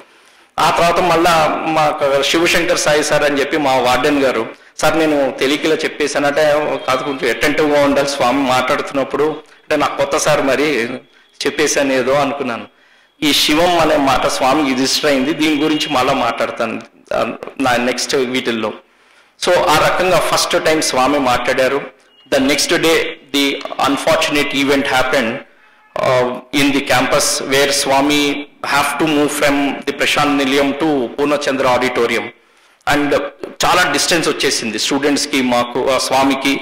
ఆ తర్వాత మళ్ళా మా శివశంకర్ సాయి సార్ అని చెప్పి మా వార్డెన్ గారు, సార్ నేను తెలియకలా చెప్పేశానంటే కాదు కొంచెం అటెంటివ్గా ఉండాలి స్వామి మాట్లాడుతున్నప్పుడు అంటే నాకు కొత్త సార్ మరి చెప్పేశాను ఏదో అనుకున్నాను. ఈ శివం అనే మాట స్వామికి రిజిస్టర్ అయింది, దీని గురించి మళ్ళీ మాట్లాడతాను నా నెక్స్ట్ వీటిల్లో. సో ఆ రకంగా ఫస్ట్ టైం స్వామి మాట్లాడారు. The next day, the unfortunate event happened in the campus where Swami have to move from the Prashant Nilayam to Purnachandra Auditorium. And చాలా డిస్టెన్స్ వచ్చేసింది స్టూడెంట్స్కి మాకు స్వామికి.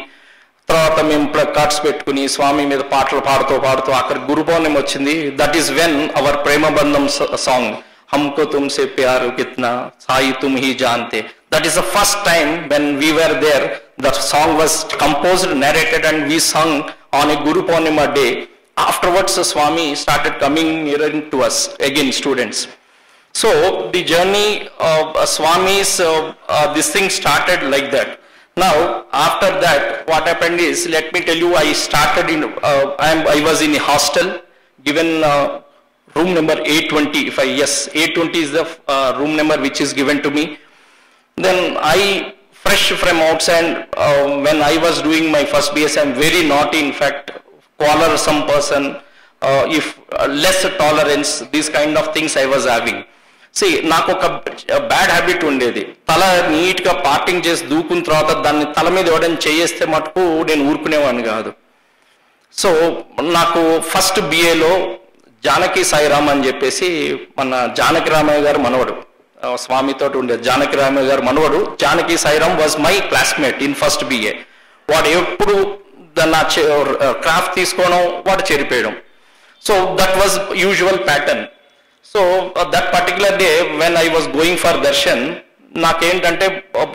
తర్వాత మేము ప్లకార్డ్స్ పెట్టుకుని స్వామి మీద పాటలు పాడుతూ అక్కడ గురు పౌర్ణమి వచ్చింది. That is when our Prema Bandham song हमको तुमसे प्यार कितना साई तुम ही जानते. That is the first time when we were there. The song was composed, narrated, and we sung on a Guru Purnima day. Afterwards, Swami started coming nearer to us again, students. So the journey of Swami's this thing started like that. Now after that, what happened is, let me tell you, I started in I was in a hostel given. Room number 820, yes, 820 is the room number which is given to me. Then I, fresh from outside, when I was doing my first BS, I'm very naughty, in fact, collar some person, if less tolerance, these kind of things I was having. See, నాకు ఒక bad habit ఉండేది. తల నీట్గా parting చేసి దూకున్న తర్వాత దాన్ని తల మీద ఎవడని చేయేస్తే మటుకు నేను ఊరుకునేవాడిని కాదు. సో నాకు ఫస్ట్ బిఏలో జానకి సాయిరామ్ అని చెప్పేసి మన జానకి రామయ్య గారు మనవడు, స్వామితో ఉండే జానకి రామయ్య గారు మనవడు Janaki Sairam was my classmate in first BA. వాడు ఎప్పుడు నా క్రాఫ్ట్ తీసుకోవడం, వాడు చెరిపేయడం. So that was usual pattern. So that particular day when I was going for darshan, నాకేంటంటే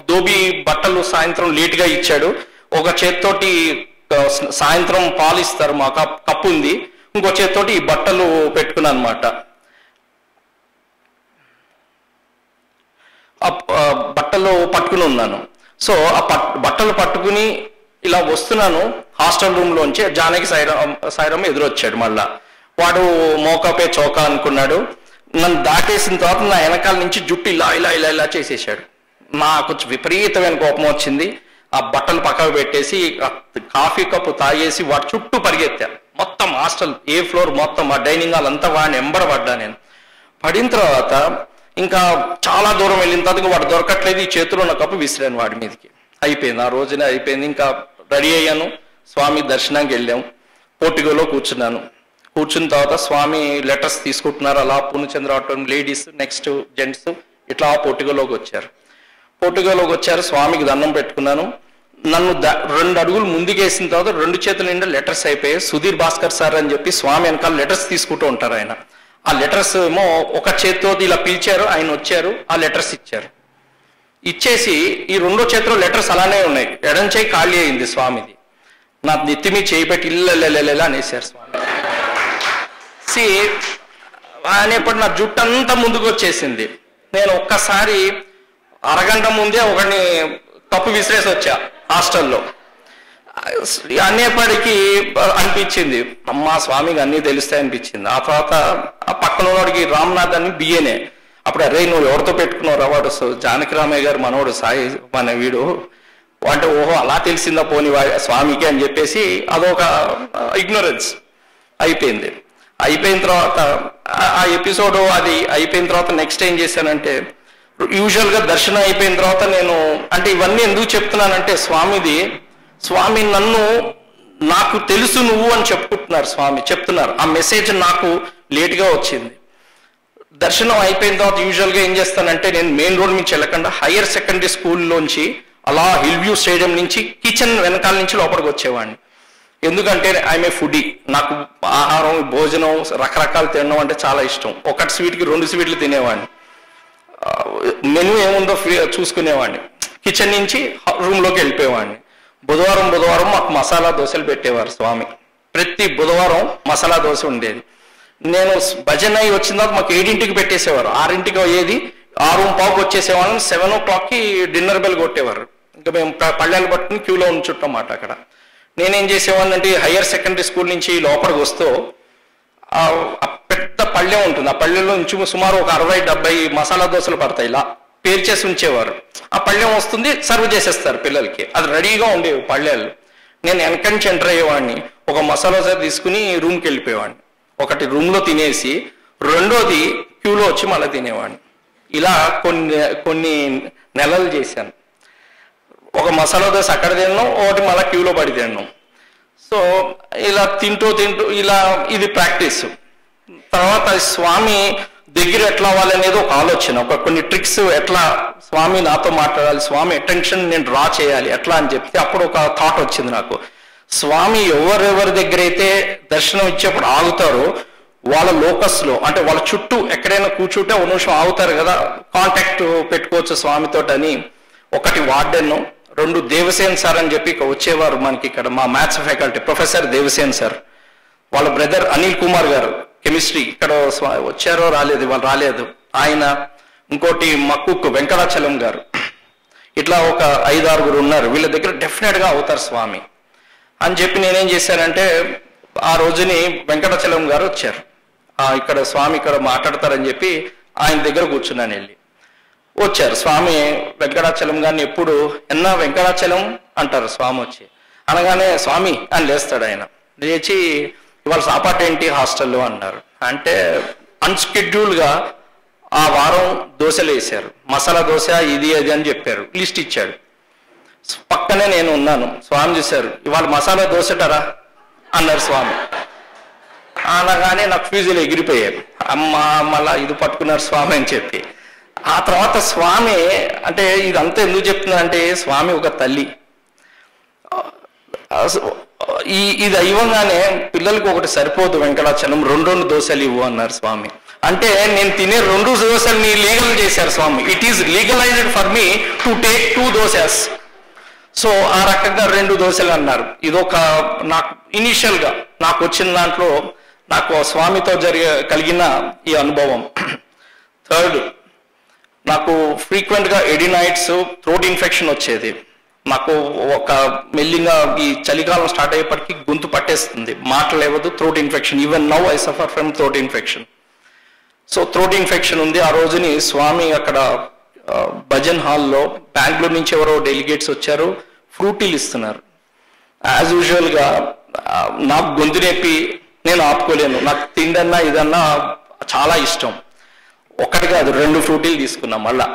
దోబి బట్టలు సాయంత్రం లేట్గా ఇచ్చాడు. ఒక చేత్తోటి సాయంత్రం పాలు ఇస్తారు, మా కప్పు ఉంది, ఇంకో చేత్తోటి ఈ బట్టలు పెట్టుకున్నాను అనమాట. బట్టలు పట్టుకుని ఉన్నాను. సో ఆ బట్టలు పట్టుకుని ఇలా వస్తున్నాను హాస్టల్ రూమ్లోంచి. జానకి సాయిరామ్ ఎదురొచ్చాడు. మళ్ళా వాడు మోకాపే చౌకా అనుకున్నాడు. నన్ను దాటేసిన తర్వాత నా వెనకాల నుంచి జుట్టు ఇలా ఇలా ఇలా ఇలా చేసేసాడు. నాకు విపరీతమైన కోపం వచ్చింది. ఆ బట్టలు పక్కకు పెట్టేసి కాఫీ కప్పు తాగేసి వాడి చుట్టూ పరిగెత్తా. మొత్తం హాస్టల్ ఏ ఫ్లోర్ మొత్తం ఆ డైనింగ్ హాల్ అంతా వాడిని ఎంబడబడ్డా. నేను పడిన తర్వాత ఇంకా చాలా దూరం వెళ్ళిన తర్వాత వాడు దొరకట్లేదు, ఈ చేతిలో ఉన్న కప్పు విసిరాను వాడి మీదకి. అయిపోయింది, ఆ రోజునే అయిపోయింది. ఇంకా రెడీ అయ్యాను, స్వామి దర్శనానికి వెళ్ళాం. పోర్టికోలో కూర్చున్నాను. కూర్చున్న తర్వాత స్వామి లెటర్స్ తీసుకుంటున్నారు. అలా పూర్ణచంద్ర ఆటోం లేడీస్, నెక్స్ట్ జెంట్స్, ఇట్లా పోర్టికోలోకి వచ్చారు. పోర్టికోలోకి వచ్చారు, స్వామికి దండం పెట్టుకున్నాను. నన్ను 2 అడుగులు ముందుకేసిన తర్వాత 2 చేతుల నిండా లెటర్స్ అయిపోయాయి. సుధీర్ భాస్కర్ సార్ అని చెప్పి స్వామి వెనకాల లెటర్స్ తీసుకుంటూ ఉంటారు ఆయన. ఆ లెటర్స్ ఏమో ఒక చేతితో ఇలా పిలిచారు, ఆయన వచ్చారు, ఆ లెటర్స్ ఇచ్చారు. ఇచ్చేసి ఈ 2వ చేతిలో లెటర్స్ అలానే ఉన్నాయి. ఎడం చేయి ఖాళీ అయింది స్వామిది. నా నెత్తిమీ చేయి పెట్టి ఇల్లెల్లెల్లెలా అనేసారు స్వామి. అనేప్పుడు నా జుట్టు అంతా ముందుకు వచ్చేసింది. నేను ఒక్కసారి అరగంట ముందే ఒకడిని కప్పు విసిరేసి వచ్చా హాస్టల్లో. అనేప్పటికీ అనిపించింది, అమ్మా స్వామికి అన్నీ తెలుస్తాయి అనిపించింది. ఆ తర్వాత ఆ పక్కన వాడికి రామ్నాథ్ అని బిఏనే. అప్పుడు అరే నువ్వు ఎవరితో పెట్టుకున్నావు వాడు జానకి రామయ్య గారు మనోడు సాయి మన వీడు అంటే ఓహో అలా తెలిసిందా పోని స్వామికి అని చెప్పేసి అదొక ఇగ్నోరెన్స్ అయిపోయింది. అయిపోయిన తర్వాత ఆ ఎపిసోడ్ అది అయిపోయిన తర్వాత నెక్స్ట్ ఏం చేశానంటే, యూజువల్గా దర్శనం అయిపోయిన తర్వాత నేను అంటే ఇవన్నీ ఎందుకు చెప్తున్నానంటే స్వామి నన్ను నాకు తెలుసు నువ్వు అని చెప్తున్నారు. ఆ మెసేజ్ నాకు లేట్గా వచ్చింది. దర్శనం అయిపోయిన తర్వాత యూజువల్గా ఏం చేస్తానంటే, నేను మెయిన్ రోడ్ నుంచి వెళ్ళకుండా హయ్యర్ సెకండరీ స్కూల్లోంచి అలా హిల్ వ్యూ స్టేడియం నుంచి కిచెన్ వెనకాల నుంచి లోపలికి వచ్చేవాడిని. ఎందుకంటే ఐఎమ్ ఏ ఫుడీ. నాకు ఆహారం, భోజనం, రకరకాలు తినడం అంటే చాలా ఇష్టం. ఒకటి స్వీట్కి 2 స్వీట్లు తినేవాడిని. మెనూ ఏముందో చూసుకునేవాడిని. కిచెన్ నుంచి రూమ్లోకి వెళ్ళిపోయేవాడిని. బుధవారం మాకు మసాలా దోశలు పెట్టేవారు స్వామి. ప్రతి బుధవారం మసాలా దోశ ఉండేది. నేను భజన అయి వచ్చిన తర్వాత మాకు 7ంటికి పెట్టేసేవారు. 6ంటికి అయ్యేది, 6:15 వచ్చేసేవాళ్ళం. 7 o'clock డిన్నర్ బెల్ కొట్టేవారు. ఇంకా మేము పళ్ళెలు పట్టుకుని క్యూలో ఉంచుంటామాట అక్కడ. నేనేం చేసేవాడిని అంటే హయ్యర్ సెకండరీ స్కూల్ నుంచి లోపలికి వస్తూ పెద్ద పళ్ళెం ఉంటుంది. ఆ పళ్ళెంలో నుంచి సుమారు ఒక 60-70 మసాలా దోశలు పడతాయి. ఇలా పేరు చేసి ఉంచేవారు. ఆ పళ్ళెం వస్తుంది, సర్వ్ చేసేస్తారు పిల్లలకి. అది రెడీగా ఉండేవి పళ్ళెళ్ళు. నేను వెనక నుంచి ఎంటర్ అయ్యేవాడిని. ఒక మసాలా దోశ తీసుకుని రూమ్కి వెళ్ళిపోయేవాడిని. ఒకటి రూమ్లో తినేసి 2వది క్యూలో వచ్చి మళ్ళీ తినేవాడిని. ఇలా కొన్ని నెలలు చేశాను. ఒక మసాలా దోశ అక్కడ తిన్నాం, ఒకటి మళ్ళీ క్యూలో పడి తిన్నాం. సో ఇలా తింటూ ఇలా ఇది ప్రాక్టీస్. తర్వాత స్వామి దగ్గర ఎట్లా అవ్వాలనేది ఒక ఆలోచన, కొన్ని ట్రిక్స్, ఎట్లా స్వామి నాతో మాట్లాడాలి, స్వామి అటెన్షన్ నేను డ్రా చేయాలి ఎట్లా అని చెప్తే అప్పుడు ఒక థాట్ వచ్చింది నాకు. స్వామి ఎవరెవరి దగ్గర అయితే దర్శనం ఇచ్చేప్పుడు ఆగుతారో వాళ్ళ లోకస్లో అంటే వాళ్ళ చుట్టూ ఎక్కడైనా కూర్చుంటే 1 నిమిషం ఆగుతారు కదా, కాంటాక్ట్ పెట్టుకోవచ్చు స్వామితో అని. ఒకటి వార్డెన్, 2 దేవసేన్ సార్ అని చెప్పి వచ్చేవారు మనకి ఇక్కడ మా మ్యాథ్స్ ఫ్యాకల్టీ ప్రొఫెసర్ దేవసేన్ సార్. వాళ్ళ బ్రదర్ అనిల్ కుమార్ గారు కెమిస్ట్రీ ఇక్కడ వచ్చారో రాలేదు, వాళ్ళు రాలేదు ఆయన. ఇంకోటి మక్కుక్ వెంకటాచలం గారు. ఇట్లా ఒక 5-6 ఉన్నారు. వీళ్ళ దగ్గర డెఫినెట్గా అవుతారు స్వామి అని చెప్పి నేనేం చేశానంటే, ఆ రోజుని వెంకటాచలం గారు వచ్చారు. ఇక్కడ స్వామి ఇక్కడ మాట్లాడతారని చెప్పి ఆయన దగ్గర కూర్చున్నాను. వెళ్ళి వచ్చారు స్వామి. వెంకటాచలం గారిని ఎప్పుడు ఎన్నా వెంకటాచలం అంటారు స్వామి వచ్చి. అనగానే స్వామి అని లేస్తాడు ఆయన. లేచి ఇవాళ సాపాటు ఏంటి హాస్టల్లో అన్నారు. అంటే అన్స్కెడ్యూల్గా ఆ వారం దోశలు వేశారు, మసాలా దోశ ఇది అది అని చెప్పారు, లిస్ట్ ఇచ్చాడు. పక్కనే నేను ఉన్నాను. స్వామి చూశారు, ఇవాళ మసాలా దోశటరా అన్నారు స్వామి. అనగానే నాకు ఫ్యూజులు ఎగిరిపోయారు. అమ్మ మళ్ళా ఇది పట్టుకున్నారు స్వామి అని చెప్పి. ఆ తర్వాత స్వామి అంటే ఇదంతా ఎందుకు చెప్తున్నా అంటే స్వామి ఒక తల్లి. ఇది ఇవ్వగానే పిల్లలకి ఒకటి సరిపోదు వెంకటాచలం, 2 దోశలు ఇవ్వు అన్నారు స్వామి. అంటే నేను తినే 2 దోశల్ని లీగల్ చేశారు Swami. It is legalized for me to take 2 dosas. So ఆ రకంగా 2 దోశలు అన్నారు. ఇదొక నాకు ఇనీషియల్గా నాకు వచ్చిన దాంట్లో నాకు స్వామితో కలిగిన ఈ అనుభవం. థర్డ్, నాకు ఫ్రీక్వెంట్గా ఎడినైట్స్, థ్రోట్ ఇన్ఫెక్షన్ వచ్చేది. నాకు ఒక మెల్లిగా ఈ చలికాలం స్టార్ట్ అయ్యేప్పటికీ గొంతు పట్టేస్తుంది, మాటలేవదు, throat infection. Even now I suffer from throat infection. So throat infection ఉంది. ఆ రోజుని స్వామి అక్కడ భజన్ హాల్లో బెంగళూరు నుంచి ఎవరో డెలిగేట్స్ వచ్చారు, ఫ్రూటీలు ఇస్తున్నారు. యాజ్ యూజువల్గా నాకు గొంతు నొప్పి, నేను ఆపుకోలేను. నాకు తిండన్నా ఇదన్నా చాలా ఇష్టం. ఒకటి కాదు 2 ఫ్రూటీలు తీసుకున్నా. మళ్ళా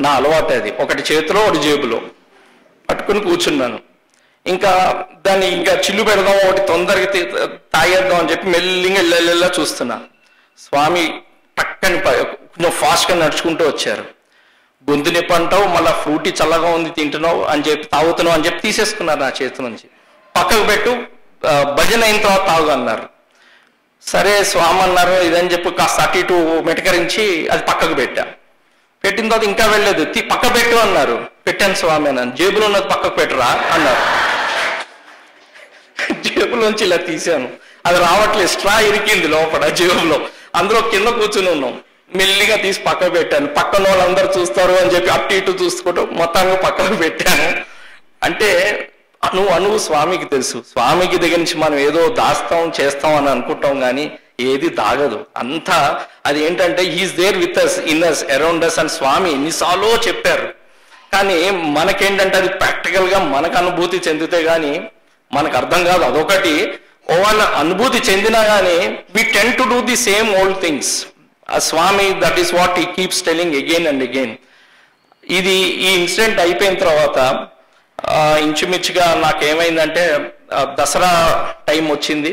నా అలవాటు అది, ఒకటి చేతిలో ఒకటి జేబులో పట్టుకుని కూర్చున్నాను. ఇంకా దాన్ని ఇంకా చిల్లు పెడదాం, ఒకటి తొందరగా తాగేద్దాం అని చెప్పి మెల్లిగా ఇళ్ళ చూస్తున్నా. స్వామి పక్కని కొంచెం ఫాస్ట్గా నడుచుకుంటూ వచ్చారు. గొంతు నొప్పి అంటావు, మళ్ళీ ఫ్రూటీ చల్లగా ఉంది తింటున్నావు అని చెప్పి, తాగుతున్నావు అని చెప్పి తీసేసుకున్నారు నా చేతి నుంచి. పక్కకు పెట్టు, భజన అయిన తర్వాత తాగు అన్నారు. సరే స్వామి అన్నారు ఇదని చెప్పి కాస్త అటు ఇటు మెటకరించి అది పక్కకు పెట్టా. పెట్టిన తర్వాత ఇంకా వెళ్ళలేదు, పక్క పెట్టు అన్నారు. పెట్టాను స్వామి అన్నాను. జేబులో ఉన్నది పక్కకు పెట్టరా అన్నారు. జేబులోంచి ఇలా తీశాను, అది రావట్లేదు, స్ట్రా ఇరికింది లోపల జేబులో. అందులో కింద కూర్చుని ఉన్నాం. మెల్లిగా తీసి పక్కకు పెట్టాను. పక్కన వాళ్ళందరూ చూస్తారు అని చెప్పి అటు ఇటు చూసుకుంటూ మొత్తానికి పక్కకు పెట్టాను. అంటే అణువు స్వామికి తెలుసు. స్వామికి దగ్గర నుంచి మనం ఏదో దాస్తాం చేస్తాం అని అనుకుంటాం, కానీ ఏది దాగదు. అంతా అది ఏంటంటే he is there with us, in us, around us అని స్వామి ఎన్నిసార్లు చెప్పారు. కానీ మనకేంటంటే అది ప్రాక్టికల్గా మనకు అనుభూతి చెందితే కానీ మనకు అర్థం కాదు. అదొకటి. వాళ్ళ అనుభూతి చెందినా కానీ we tend to do the same old things. ఆ Swami that is what he keeps telling again and again. ఈ ఇన్సిడెంట్ అయిపోయిన తర్వాత ఇంచుమించుగా నాకేమైందంటే దసరా టైం వచ్చింది.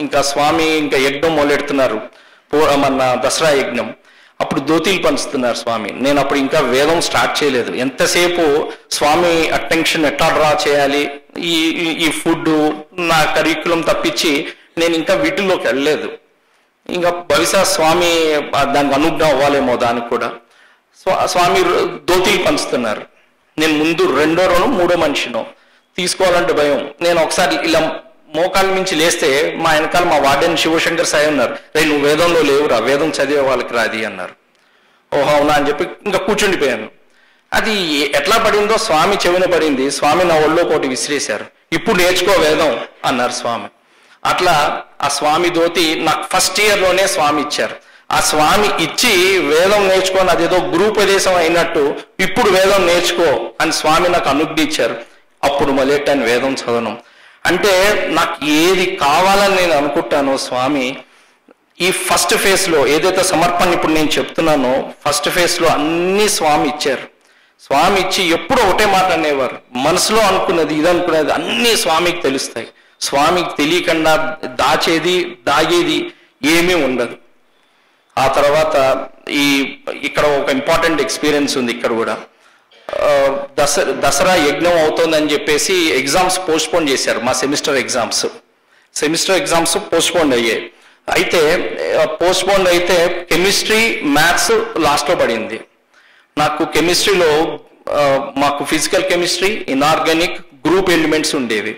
ఇంకా స్వామి ఇంకా యజ్ఞం మొదలెడుతున్నారు, మన దసరా యజ్ఞం. అప్పుడు ధోతీలు పంచుతున్నారు స్వామి. నేను అప్పుడు ఇంకా వేదం స్టార్ట్ చేయలేదు. ఎంతసేపు స్వామి అటెన్షన్ ఎట్లా డ్రా చేయాలి, ఈ ఫుడ్ నా కరికులం తప్పించి నేను ఇంకా వీటిల్లోకి వెళ్ళలేదు. ఇంకా బహుశా స్వామి దానికి అనుజ్ఞ అవ్వాలేమో దానికి కూడా. స్వామి ధోతీలు పంచుతున్నారు. నేను ముందు 2వ 3వ మనిషినో, తీసుకోవాలంటే భయం. నేను ఒకసారి ఇలా మోకాళ్ళ నుంచి లేస్తే మా వెనకాల మా వార్డెన్ శివశంకర్ సాయి ఉన్నారు. నువ్వు వేదంలో లేవురా, వేదం చదివే వాళ్ళకి రాది అన్నారు. ఓహో అవునా అని చెప్పి ఇంకా కూర్చుండిపోయాను. అది ఎట్లా పడిందో స్వామి చెవిన పడింది. స్వామి నా ఒళ్ళో ఒకటి విసిరేశారు. ఇప్పుడు నేర్చుకో వేదం అన్నారు స్వామి. అట్లా ఆ స్వామి ధోతి నాకు ఫస్ట్ ఇయర్లోనే స్వామి ఇచ్చారు. ఆ స్వామి ఇచ్చి వేదం నేర్చుకొని అదేదో గురుపదేశం అయినట్టు ఇప్పుడు వేదం నేర్చుకో అని స్వామి నాకు అనుజ్ఞ ఇచ్చారు. అప్పుడు మొదలెట్టాను వేదం చదవడం. అంటే నాకు ఏది కావాలని నేను అనుకుంటానో స్వామి ఈ ఫస్ట్ ఫేజ్లో ఏదైతే సమర్పణ ఇప్పుడు నేను చెప్తున్నానో ఫస్ట్ ఫేజ్లో అన్ని స్వామి ఇచ్చారు. స్వామి ఇచ్చి ఎప్పుడు ఒకటే మాట అనేవారు, మనసులో అనుకున్నది ఇది అనుకున్నది అన్నీ స్వామికి తెలుస్తాయి. స్వామికి తెలియకుండా దాచేది దాగేది ఏమీ ఉండదు. ఆ తర్వాత ఇక్కడ ఒక ఇంపార్టెంట్ ఎక్స్పీరియన్స్ ఉంది. ఇక్కడ కూడా దసరా యజ్ఞం అవుతుందని చెప్పేసి ఎగ్జామ్స్ పోస్ట్పోన్ చేశారు. మా సెమిస్టర్ ఎగ్జామ్స్ పోస్ట్పోన్ అయ్యాయి. అయితే పోస్ట్పోన్ అయితే కెమిస్ట్రీ మ్యాథ్స్ లాస్ట్లో పడింది. నాకు కెమిస్ట్రీలో మాకు physical chemistry, inorganic, group elements ఉండేవి.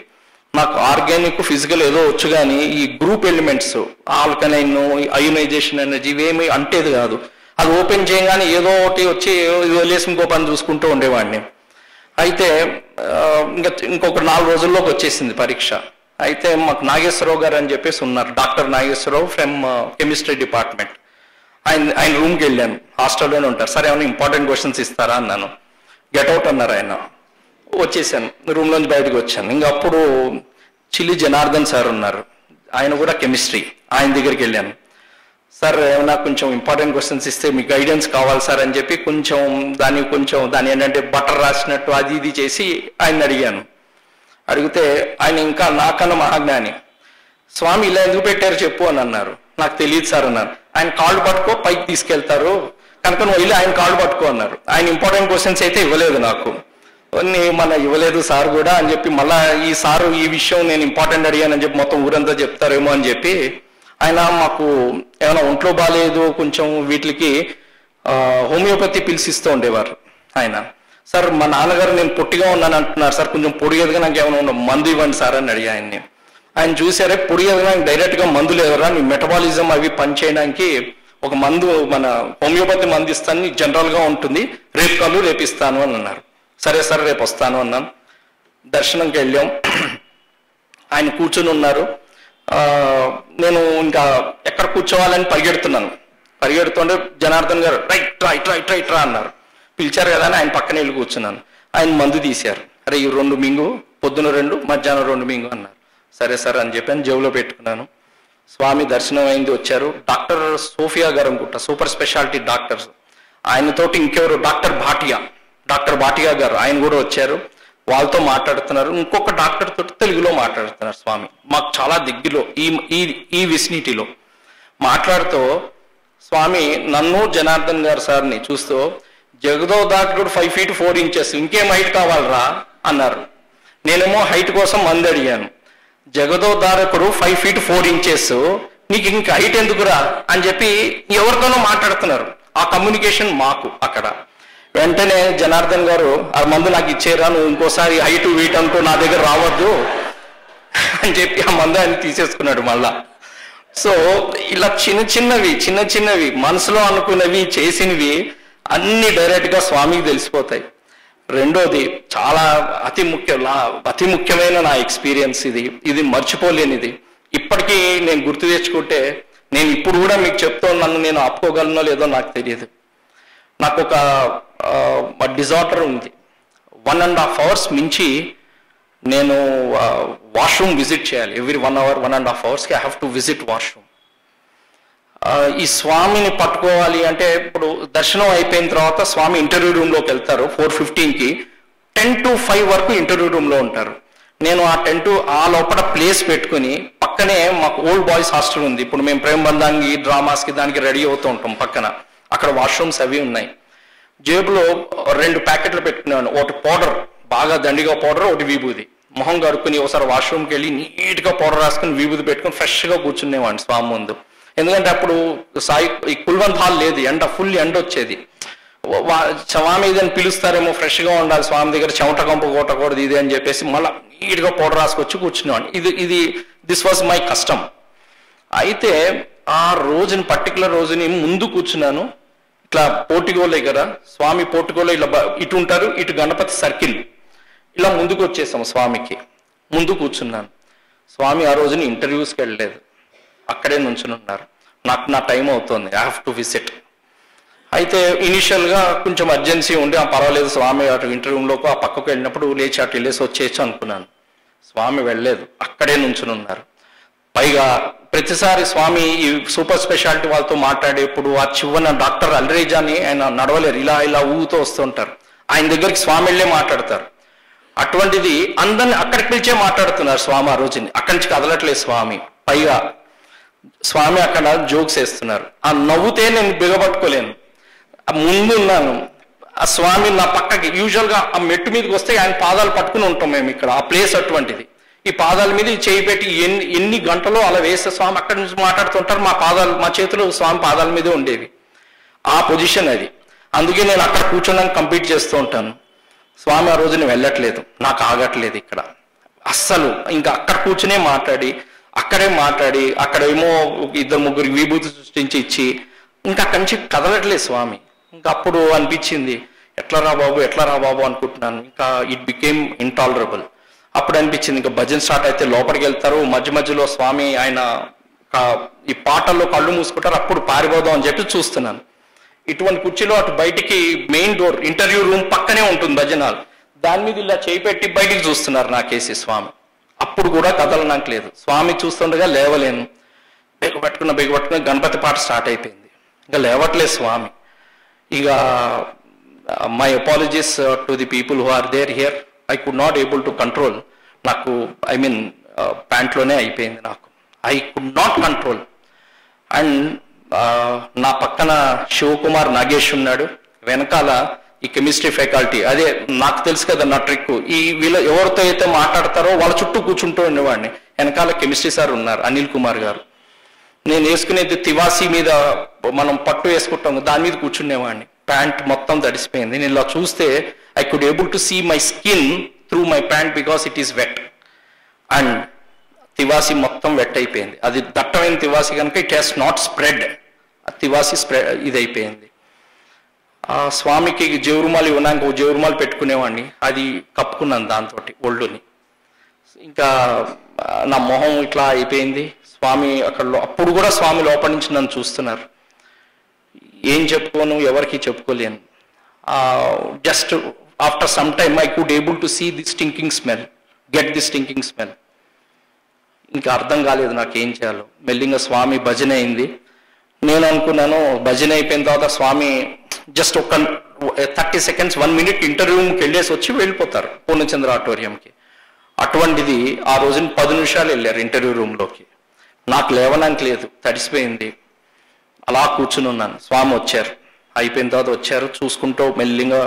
నాకు ఆర్గానిక్ ఫిజికల్ ఏదో వచ్చు, కానీ ఈ group elements alkaline, ionisation energy ఇవేమి అంటేది కాదు. అది ఓపెన్ చేయగానే ఏదో ఒకటి వచ్చి వదిలేసి ఇంకో పని చూసుకుంటూ ఉండేవాడిని. అయితే ఇంకొక 4 రోజుల్లోకి వచ్చేసింది పరీక్ష. అయితే మాకు నాగేశ్వరరావు గారు అని చెప్పేసి ఉన్నారు, doctor Nageswararao from chemistry department. ఆయన రూమ్కి వెళ్ళాను, హాస్టల్లోనే ఉంటారు. సరే ఏమైనా ఇంపార్టెంట్ క్వశ్చన్స్ ఇస్తారా అన్నాను. గెట్అవుట్ అన్నారు ఆయన. వచ్చేసాను, రూమ్లోంచి బయటకు వచ్చాను. ఇంకా అప్పుడు చిల్లి జనార్దన్ సార్ ఉన్నారు, ఆయన కూడా కెమిస్ట్రీ. ఆయన దగ్గరికి వెళ్ళాను. సార్ ఏమైనా కొంచెం ఇంపార్టెంట్ క్వశ్చన్స్ ఇస్తే మీకు గైడెన్స్ కావాలి సార్ అని చెప్పి దాన్ని ఏంటంటే బటర్ రాసినట్టు అది ఇది చేసి ఆయన అడిగాను. అడిగితే ఆయన ఇంకా నాకన్నా మహాజ్ఞాని. స్వామి ఇలా ఎందుకు పెట్టారు చెప్పు అని అన్నారు. నాకు తెలియదు సార్ అన్నారు. ఆయన కాళ్ళు పట్టుకో పైకి తీసుకెళ్తారు కనుక నువ్వు వెళ్ళి ఆయన కాళ్ళు పట్టుకో అన్నారు. ఆయన ఇంపార్టెంట్ క్వశ్చన్స్ అయితే ఇవ్వలేదు నాకు. మన ఇవ్వలేదు సార్ కూడా అని చెప్పి మళ్ళీ ఈ సారు ఈ విషయం నేను ఇంపార్టెంట్ అడిగానని చెప్పి మొత్తం ఊరంతా చెప్తారేమో అని చెప్పి ఆయన మాకు ఏమైనా ఒంట్లో బాగాలేదు కొంచెం వీటికి హోమియోపతి పిలిచి ఇస్తూ ఉండేవారు ఆయన. సార్ మా నాన్నగారు నేను పొట్టిగా ఉన్నాను అంటున్నారు సార్, కొంచెం పొడిగేదిగా నాకు ఏమైనా మందు ఇవ్వండి సార్ అని అడిగా ఆయన్ని. ఆయన చూసారే పొడిగేదిగా డైరెక్ట్గా మందు లేదరా, నీ మెటబాలిజం అవి పనిచేయడానికి ఒక మందు మన హోమియోపతి మందు ఇస్తాను జనరల్గా ఉంటుంది, రేపు కలు రేపు ఇస్తాను అని అన్నారు. సరే సరే రేపు వస్తాను అన్నాను. దర్శనంకి వెళ్ళాం. ఆయన కూర్చొని ఉన్నారు. నేను ఇంకా ఎక్కడ కూర్చోవాలని పరిగెడుతుంటే జనార్దన్ గారు రైట్ రా ఇట్రా ఇట్రా ఇట్రా అన్నారు. పిలిచారు కదా అని ఆయన పక్కన వెళ్ళి కూర్చున్నాను. ఆయన మందు తీశారు. అరే ఈ 2 మింగు, పొద్దున 2 మధ్యాహ్నం 2 మింగు అన్నారు. సరే సార్ అని చెప్పి జేబులో పెట్టుకున్నాను. స్వామి దర్శనం అయింది, వచ్చారు. డాక్టర్ సోఫియా గారు అనుకుంటా, సూపర్ స్పెషాలిటీ డాక్టర్స్. ఆయనతోటి ఇంకెవరు డాక్టర్ భాటియా గారు ఆయన కూడా వచ్చారు. వాళ్ళతో మాట్లాడుతున్నారు. ఇంకొక డాక్టర్ తోటి తెలుగులో మాట్లాడుతున్నారు. స్వామి మాకు చాలా దగ్గరలో ఈ విసినిటీలో మాట్లాడుతూ స్వామి నన్ను జనార్దన్ గారు సార్ని చూస్తూ జగదో దాటుడు 5 feet 4 inches ఇంకేం హైట్ కావాలరా అన్నారు. నేనేమో హైట్ కోసం మంది అడిగాను. జగదో దారకుడు 5 feet 4 inches నీకు ఇంకా హైట్ ఎందుకురా అని చెప్పి ఎవరితోనో మాట్లాడుతున్నారు. ఆ కమ్యూనికేషన్ మాకు అక్కడ. వెంటనే జనార్దన్ గారు ఆ మందు నాకు ఇచ్చేరా, నువ్వు ఇంకోసారి హైట్ వీట్ అంటూ నా దగ్గర రావద్దు అని చెప్పి ఆ మందు ఆయన తీసేసుకున్నాడు మళ్ళా. సో ఇలా చిన్న చిన్నవి మనసులో అనుకున్నవి చేసినవి అన్ని డైరెక్ట్గా స్వామికి తెలిసిపోతాయి. రెండోది చాలా అతి ముఖ్యమైన నా ఎక్స్పీరియన్స్ ఇది మర్చిపోలేనిది. ఇప్పటికీ నేను గుర్తు తెచ్చుకుంటే నేను ఇప్పుడు కూడా మీకు చెప్తూ నన్ను నేను ఆపుకోగలనో లేదో నాకు తెలియదు. నాకు ఒక డిజార్డర్ ఉంది. 1.5 hours మించి నేను వాష్రూమ్ విజిట్ చేయాలి. Every 1 hour 1.5 hours I have to visit washroom. ఈ స్వామిని పట్టుకోవాలి అంటే ఇప్పుడు దర్శనం అయిపోయిన తర్వాత స్వామి ఇంటర్వ్యూ రూమ్లోకి వెళ్తారు 4:15కి. 10 to 5 వరకు ఇంటర్వ్యూ రూమ్లో ఉంటారు. నేను ఆ 10 to ఆ లోపల ప్లేస్ పెట్టుకుని పక్కనే మాకు ఓల్డ్ బాయ్స్ హాస్టల్ ఉంది. ఇప్పుడు మేము ప్రేమ బంధానికి డ్రామాస్కి దానికి రెడీ అవుతూ ఉంటాం. పక్కన అక్కడ వాష్రూమ్స్ అవి ఉన్నాయి. జేబులో 2 ప్యాకెట్లు పెట్టుకున్నాను. ఒకటి పౌడర్, బాగా దండిగా పౌడర్, ఒకటి విభూది. మొహం కడుక్కుని ఒకసారి వాష్రూమ్కి వెళ్ళి నీట్గా పౌడర్ రాసుకుని విభూది పెట్టుకుని ఫ్రెష్గా కూర్చునేవాడిని స్వామి ముందు. ఎందుకంటే అప్పుడు ఈ కుల్వంత్ హాల్ లేదు, ఫుల్ ఎండ వచ్చేది. స్వామి ఇదని పిలుస్తారేమో, ఫ్రెష్గా ఉండాలి స్వామి దగ్గర, చెమట కంపు కొట్టకూడదు ఇది అని చెప్పేసి మళ్ళీ నీట్గా పౌడర్ రాసుకొచ్చి కూర్చునేవాడిని. దిస్ వాజ్ మై కష్టం. అయితే ఆ రోజుని పర్టికులర్ రోజుని ముందు కూర్చున్నాను. ఇట్లా పోర్టికోలో దగ్గర స్వామి పోర్టికోలో ఇలా ఇటు ఉంటారు, ఇటు గణపతి సర్కిల్, ఇలా ముందుకు వచ్చేసాం. స్వామికి ముందు కూర్చున్నాను. స్వామి ఆ రోజుని ఇంటర్వ్యూస్కి వెళ్ళలేదు, అక్కడే నుంచుని ఉన్నారు. నా టైం అవుతుంది, ఐ హ్యావ్ టు విజిట్. అయితే ఇనిషియల్గా కొంచెం అర్జెన్సీ ఉండి పర్వాలేదు స్వామి అటు ఇంటర్వ్యూలోకి ఆ పక్కకు వెళ్ళినప్పుడు లేచి అటు వెళ్ళేసి వచ్చేయచ్చు అనుకున్నాను. స్వామి వెళ్ళలేదు, అక్కడే నుంచుని ఉన్నారు. పైగా ప్రతిసారి స్వామి ఈ సూపర్ స్పెషాలిటీ వాళ్ళతో మాట్లాడేప్పుడు ఆ చివన డాక్టర్ అల్రేజాని ఆయన నడవలేరు, ఇలా ఊగుతూ వస్తుంటారు. ఆయన దగ్గరికి స్వామి వెళ్ళే మాట్లాడతారు. అటువంటిది అందరిని అక్కడికి పిలిచే మాట్లాడుతున్నారు స్వామి ఆ రోజుని. అక్కడి నుంచి కదలట్లేదు స్వామి. పైగా స్వామి అక్కడ జోక్స్ వేస్తున్నారు. ఆ నవ్వుతే నేను బిగబట్టుకోలేను. ముందున్నాను, ఆ స్వామి నా పక్కకి యూజువల్గా ఆ మెట్టు మీదకి వస్తే ఆయన పాదాలు పట్టుకుని ఉంటాం మేము ఇక్కడ. ఆ ప్లేస్ అటువంటిది. ఈ పాదాల మీద చేయి పెట్టి ఎన్ని గంటలో అలా వేస్తే స్వామి అక్కడి నుంచి మాట్లాడుతుంటారు. మా చేతులు స్వామి పాదాల మీదే ఉండేవి. ఆ పొజిషన్ అది. అందుకే నేను అక్కడ కూర్చోడానికి కంప్లీట్ చేస్తూ ఉంటాను. స్వామి ఆ రోజున వెళ్ళట్లేదు, నాకు ఆగట్లేదు ఇక్కడ అస్సలు. ఇంకా అక్కడ కూర్చునే మాట్లాడి అక్కడేమో 2-3 విభూతి సృష్టించి ఇచ్చి ఇంకా అక్కడి నుంచి కదలట్లేదు స్వామి. ఇంకా అప్పుడు అనిపించింది ఎట్లా రా బాబు అనుకుంటున్నాను. ఇంకా ఇట్ బికేమ్ ఇంటాలరబుల్. అప్పుడు అనిపించింది ఇంకా భజన స్టార్ట్ అయితే లోపలికి వెళ్తారు, మధ్యలో స్వామి ఆయన ఈ పాటల్లో కళ్ళు మూసుకుంటారు, అప్పుడు పారిపోదాం అని చెప్పి చూస్తున్నాను. ఇటువంటి కుర్చీలో అటు బయటికి మెయిన్ డోర్ ఇంటర్వ్యూ రూమ్ పక్కనే ఉంటుంది భజనాలు, దాని మీద ఇలా చేయి పెట్టి బయటికి చూస్తున్నారు నాకేసి స్వామి. అప్పుడు కూడా కదలనాక లేదు. స్వామి చూస్తుండగా లేవలేను. బిగపట్టుకున్న గణపతి పాట స్టార్ట్ అయిపోయింది. ఇంకా లేవట్లేదు స్వామి. ఇక my apologies to the people who are there here. I could not able to control. నాకు ప్యాంట్లోనే అయిపోయింది నాకు. I could not control. And నా పక్కన శివకుమార్ నాగేష్ ఉన్నాడు, వెనకాల ఈ కెమిస్ట్రీ ఫ్యాకల్టీ. అదే నాకు తెలుసు కదా నా ట్రిక్, ఈ వీళ్ళ ఎవరితో అయితే మాట్లాడతారో వాళ్ళ చుట్టూ కూర్చుంటూ ఉండేవాడిని. వెనకాల కెమిస్ట్రీ సార్ ఉన్నారు, అనిల్ కుమార్ గారు. నేను వేసుకునేది తివాసి మీద మనం పట్టు వేసుకుంటాం, దాని మీద కూర్చునేవాడిని. ప్యాంట్ మొత్తం తడిసిపోయింది. నేను ఇలా చూస్తే I could able to see my skin through my pant because it is wet. And తివాసి మొత్తం వెట్ అయిపోయింది. అది దట్టమైన తివాసి కనుక ఇట్ హ్యాస్ నాట్ స్ప్రెడ్. తివాసి ఇది అయిపోయింది. స్వామికి జేవురుమాలు ఇవ్వడానికి జేవురుమాలు పెట్టుకునేవాడిని, అది కప్పుకున్నాను దాంతో ఒళ్ళుని. ఇంకా నా మొహం ఇట్లా అయిపోయింది. స్వామి అక్కడ అప్పుడు కూడా స్వామి లోపల నుంచి నన్ను చూస్తున్నారు. ఏం చెప్పుకోను, ఎవరికి చెప్పుకోలేను. Just after some time I could able to see the stinking smell, get the stinking smell. ఇంకా అర్థం కాలేదు నాకు ఏం చేయాలో. మెల్లిగా స్వామి భజన అయింది. నేను అనుకున్నాను భజన అయిపోయిన తర్వాత స్వామి జస్ట్ ఒక 30 seconds 1 minute ఇంటర్వ్యూకి వెళ్ళేసి వచ్చి వెళ్ళిపోతారు పూర్ణచంద్ర ఆడిటోరియంకి. అటువంటిది ఆ రోజున 10 నిమిషాలు వెళ్ళారు ఇంటర్వ్యూ రూమ్లోకి. నాకు లేవడానికి లేదు, తడిసిపోయింది. అలా కూర్చుని ఉన్నాను. స్వామి వచ్చారు, అయిపోయిన తర్వాత వచ్చారు, చూసుకుంటూ మెల్లిగా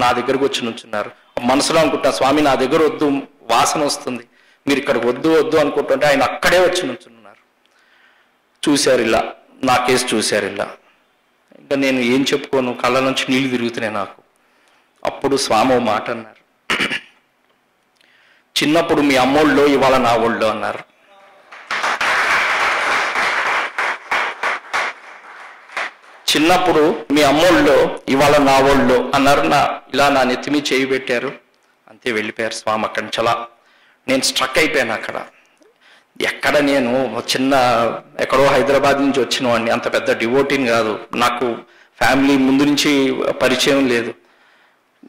నా దగ్గరకు వచ్చి నుంచున్నారు. మనసులో అనుకుంటా స్వామి నా దగ్గర వద్దు, వాసన వస్తుంది, మీరు ఇక్కడికి వద్దు వద్దు అనుకుంటుంటే ఆయన అక్కడే వచ్చి నుంచున్నారు. చూశారు ఇలా, నా కేసు చూశారు ఇలా. ఇంకా నేను ఏం చెప్పుకోను, కళ్ళ నుంచి నీళ్లు తిరుగుతున్నాయి నాకు. అప్పుడు స్వామి మాట అన్నారు, చిన్నప్పుడు మీ అమ్మోళ్ళో ఇవాళ నా ఒళ్ళో అన్నారు. చిన్నప్పుడు మీ అమ్మోళ్ళో ఇవాళ నా ఒళ్ళో అన్నారు. ఇలా నా నెత్తిమీ చేయి పెట్టారు, అంతే వెళ్ళిపోయారు స్వామి. అక్కడి నుంచి అలా నేను స్ట్రక్ అయిపోయాను అక్కడ. ఎక్కడ నేను చిన్న ఎక్కడో హైదరాబాద్ నుంచి వచ్చిన వాడిని, అంత పెద్ద డివోటీని కాదు, నాకు ఫ్యామిలీ ముందు నుంచి పరిచయం లేదు.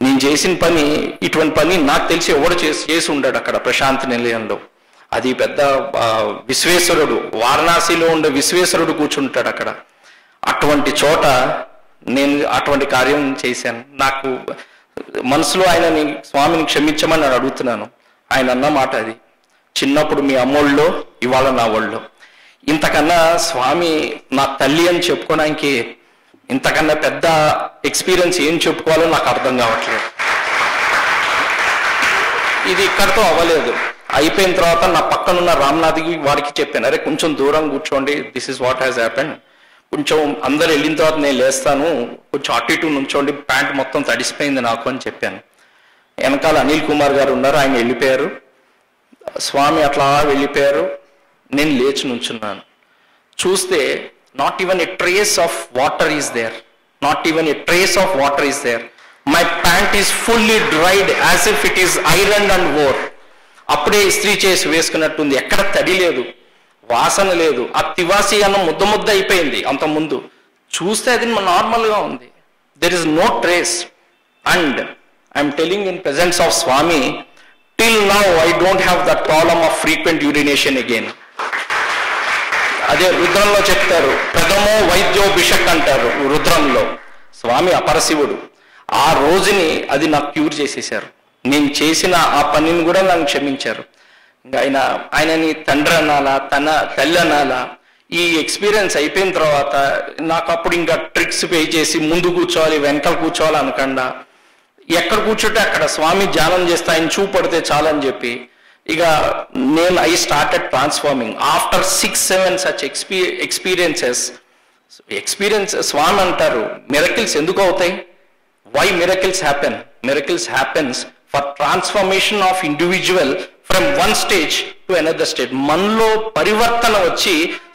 నేను చేసిన పని, ఇటువంటి పని నాకు తెలిసి ఎవడు చేసి ఉండాడు అక్కడ ప్రశాంతి నిలయంలో. అది పెద్ద విశ్వేశ్వరుడు, వారణాసిలో ఉండే విశ్వేశ్వరుడు కూర్చుంటాడు అక్కడ. అటువంటి చోట నేను అటువంటి కార్యం చేశాను. నాకు మనసులో ఆయనని, స్వామిని క్షమించమని నేను అడుగుతున్నాను. ఆయన అన్న మాట అది, చిన్నప్పుడు మీ అమ్మోళ్ళో ఇవాళ నా ఒళ్ళో. ఇంతకన్నా స్వామి నా తల్లి అని చెప్పుకోవడానికి ఇంతకన్నా పెద్ద ఎక్స్పీరియన్స్ ఏం చెప్పుకోవాలో నాకు అర్థం కావట్లేదు. ఇది ఇక్కడితో అవ్వలేదు. అయిపోయిన తర్వాత నా పక్కనున్న రామ్నాథ్కి వారికి చెప్పాను, అరే కొంచెం దూరం కూర్చోండి, this is what has happen, కొంచెం అందరు వెళ్ళిన తర్వాత నేను లేస్తాను, కొంచెం అటు ఇటు నుంచోండి, ప్యాంట్ మొత్తం తడిసిపోయింది నాకు అని చెప్పాను. వెనకాల అనిల్ కుమార్ గారు ఉన్నారు, ఆయన వెళ్ళిపోయారు. స్వామి అట్లా వెళ్ళిపోయారు. నేను లేచి నుంచున్నాను. చూస్తే not even a trace of water is there, not even a trace of water is there. My pant is fully dried as if it is iron and wore. అప్పుడే ఇస్త్రీ చేసి వేసుకున్నట్టుంది, ఎక్కడ తడి లేదు, వాసన లేదు. ఆ తివాసి అన్న ముద్ద ముద్ద అయిపోయింది. అంత ముందు చూస్తే అది నార్మల్గా ఉంది. There is no trace. And I'm telling in presence of Swami, till now I don't have that problem of frequent urination again. అదే రుద్రంలో చెప్తారు, ప్రథమో వైద్యో బిషక్ అంటారు రుద్రంలో. స్వామి అపరశివుడు. ఆ రోజుని అది నాకు క్యూర్ చేసేసారు. నేను చేసిన ఆ పనిని కూడా నన్ను క్షమించారు. ఇంకా ఆయనని తండ్రి అనాలా, తల్లి అనాలా. ఈ ఎక్స్పీరియన్స్ అయిపోయిన తర్వాత నాకు అప్పుడు ఇంకా ట్రిక్స్ పే చేసి ముందు కూర్చోవాలి వెనకాల కూర్చోవాలి అనకుండా, ఎక్కడ కూర్చుంటే అక్కడ స్వామి ధ్యానం చేస్తే ఆయన చూపడితే చాలని చెప్పి ఇక నేను I started transforming after 6-7 such experience. Swami అంటారు, మిరకిల్స్ ఎందుకు అవుతాయి? Why miracles happen? Miracles happens for transformation of individual from one stage to another stage. మనలో పరివర్తన వచ్చి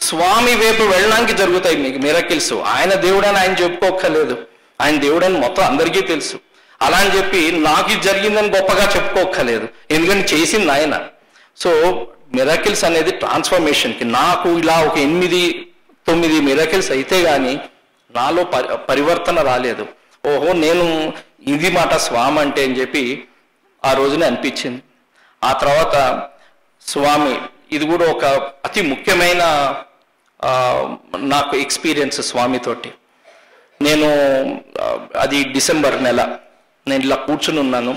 స్వామి వైపు వెళ్ళడానికి జరుగుతాయి మీకు మిరకిల్స్. ఆయన దేవుడని ఆయన చెప్పుకోక్కర్లేదు, ఆయన దేవుడని మొత్తం అందరికీ తెలుసు. అలా అని చెప్పి నాకు ఇది జరిగిందని గొప్పగా చెప్పుకోక్కర్లేదు, ఎందుకంటే చేసింది ఆయన. సో మిరకిల్స్ అనేది ట్రాన్స్ఫర్మేషన్కి. నాకు ఇలా ఒక 8-9 మిరకిల్స్ అయితే కానీ నాలో పరివర్తన రాలేదు. ఓహో నేను ఇది మాట స్వామి అంటే అని చెప్పి ఆ రోజునే అనిపించింది. ఆ తర్వాత స్వామి, ఇది కూడా ఒక అతి ముఖ్యమైన నాకు ఎక్స్పీరియన్స్ స్వామితోటి. నేను అది డిసెంబర్ నెల నేను ఇలా కూర్చుని ఉన్నాను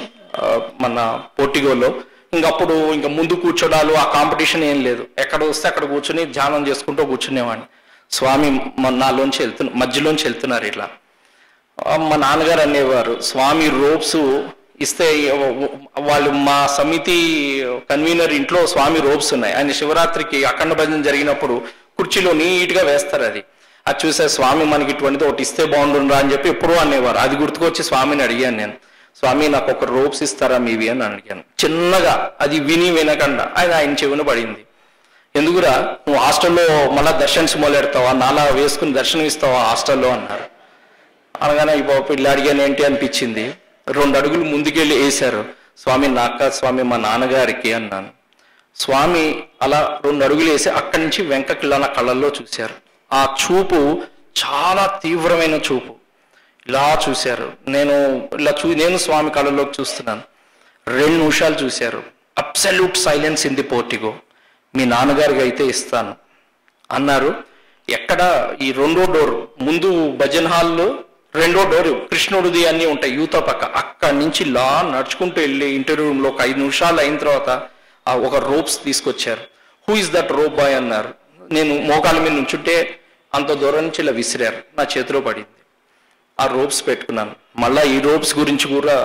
మన పోర్టిగోలో. ఇంకప్పుడు ఇంకా ముందు కూర్చోడాలు ఆ కాంపిటీషన్ ఏం లేదు, ఎక్కడ వస్తే అక్కడ కూర్చొని ధ్యానం చేసుకుంటూ కూర్చునేవాడిని. స్వామి నాలోంచి మధ్యలోంచి వెళ్తున్నారు ఇట్లా. మా నాన్నగారు అనేవారు, స్వామి రోప్స్ ఇస్తే వాళ్ళు మా సమితి కన్వీనర్ ఇంట్లో స్వామి రోప్స్ ఉన్నాయి, ఆయన శివరాత్రికి అఖండ భజన జరిగినప్పుడు కుర్చీలో నీట్గా వేస్తారు. అది చూసే స్వామి మనకి ఇటువంటిది ఒకటి ఇస్తే బాగుండురా అని చెప్పి ఎప్పుడూ అనేవారు. అది గుర్తుకొచ్చి స్వామిని అడిగాను నేను, స్వామి నాకు ఒక రోప్స్ ఇస్తారా మీవి అని అడిగాను చిన్నగా. అది విని వినకుండా ఆయన చెవిన పడింది. ఎందుకురా నువ్వు హాస్టల్లో మళ్ళీ దర్శనం మొదలెడతావా, నాలా వేసుకుని దర్శనం ఇస్తావా హాస్టల్లో అన్నారు. అనగానే ఈ బాబు ఇట్లా అడిగాను ఏంటి అనిపించింది. 2 అడుగులు ముందుకెళ్ళి వేశారు. స్వామి నాక స్వామి మా నాన్నగారికి అన్నాను. స్వామి అలా 2 అడుగులు వేసి అక్కడి నుంచి వెంకకిలా నా కళ్ళల్లో చూశారు. ఆ చూపు చాలా తీవ్రమైన చూపు. ఇలా చూశారు. నేను స్వామి కళ్ళలోకి చూస్తున్నాను. 2 నిమిషాలు చూశారు. Absolute silence in the portico. మీ నాన్నగారికి అయితే ఇస్తాను అన్నారు. ఎక్కడ ఈ 2వ డోర్ ముందు భజన్ హాల్లో 2వ డోరు కృష్ణుడిది అన్నీ ఉంటాయి యూతో పక్క. అక్కడి నుంచి ఇలా నడుచుకుంటూ వెళ్ళి ఇంటర్వ్యూ రూమ్లో ఒక 5 నిమిషాలు అయిన తర్వాత ఒక రోప్స్ తీసుకొచ్చారు. Who is that rope boy అన్నారు. నేను మోకాళ్ళ మీద నుంచుంటే అంత దూరం నుంచి ఇలా విసిరారు, నా చేతిలో పడింది. ఆ రోప్స్ పెట్టుకున్నాను. మళ్ళీ ఈ రోప్స్ గురించి కూడా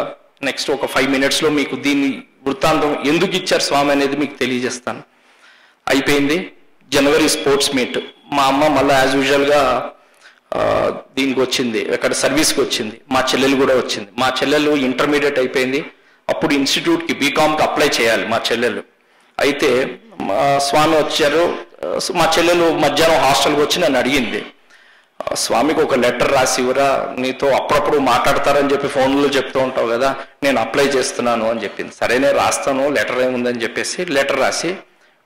నెక్స్ట్ ఒక 5 మినిట్స్లో మీకు దీన్ని వృత్తాంతం ఎందుకు ఇచ్చారు స్వామి అనేది మీకు తెలియజేస్తాను. అయిపోయింది. జనవరి స్పోర్ట్స్ మీట్. మా అమ్మ మళ్ళీ యాజ్ యూజువల్గా దీనికి వచ్చింది, అక్కడ సర్వీస్కి వచ్చింది. మా చెల్లెలు కూడా వచ్చింది. మా చెల్లెలు ఇంటర్మీడియట్ అయిపోయింది. అప్పుడు ఇన్స్టిట్యూట్కి బీకామ్కి అప్లై చేయాలి మా చెల్లెలు. అయితే మా స్వామి వచ్చారు. మా చెల్లెలు మధ్యాహ్నం హాస్టల్కి వచ్చి నన్ను అడిగింది, స్వామికి ఒక లెటర్ రాసి ఇవ్వరా, నీతో అప్పుడప్పుడు మాట్లాడతారని చెప్పి ఫోన్లో చెప్తూ ఉంటావు కదా, నేను అప్లై చేస్తున్నాను అని చెప్పింది. సరేనే రాస్తాను, లెటర్ ఏముందని చెప్పేసి లెటర్ రాసి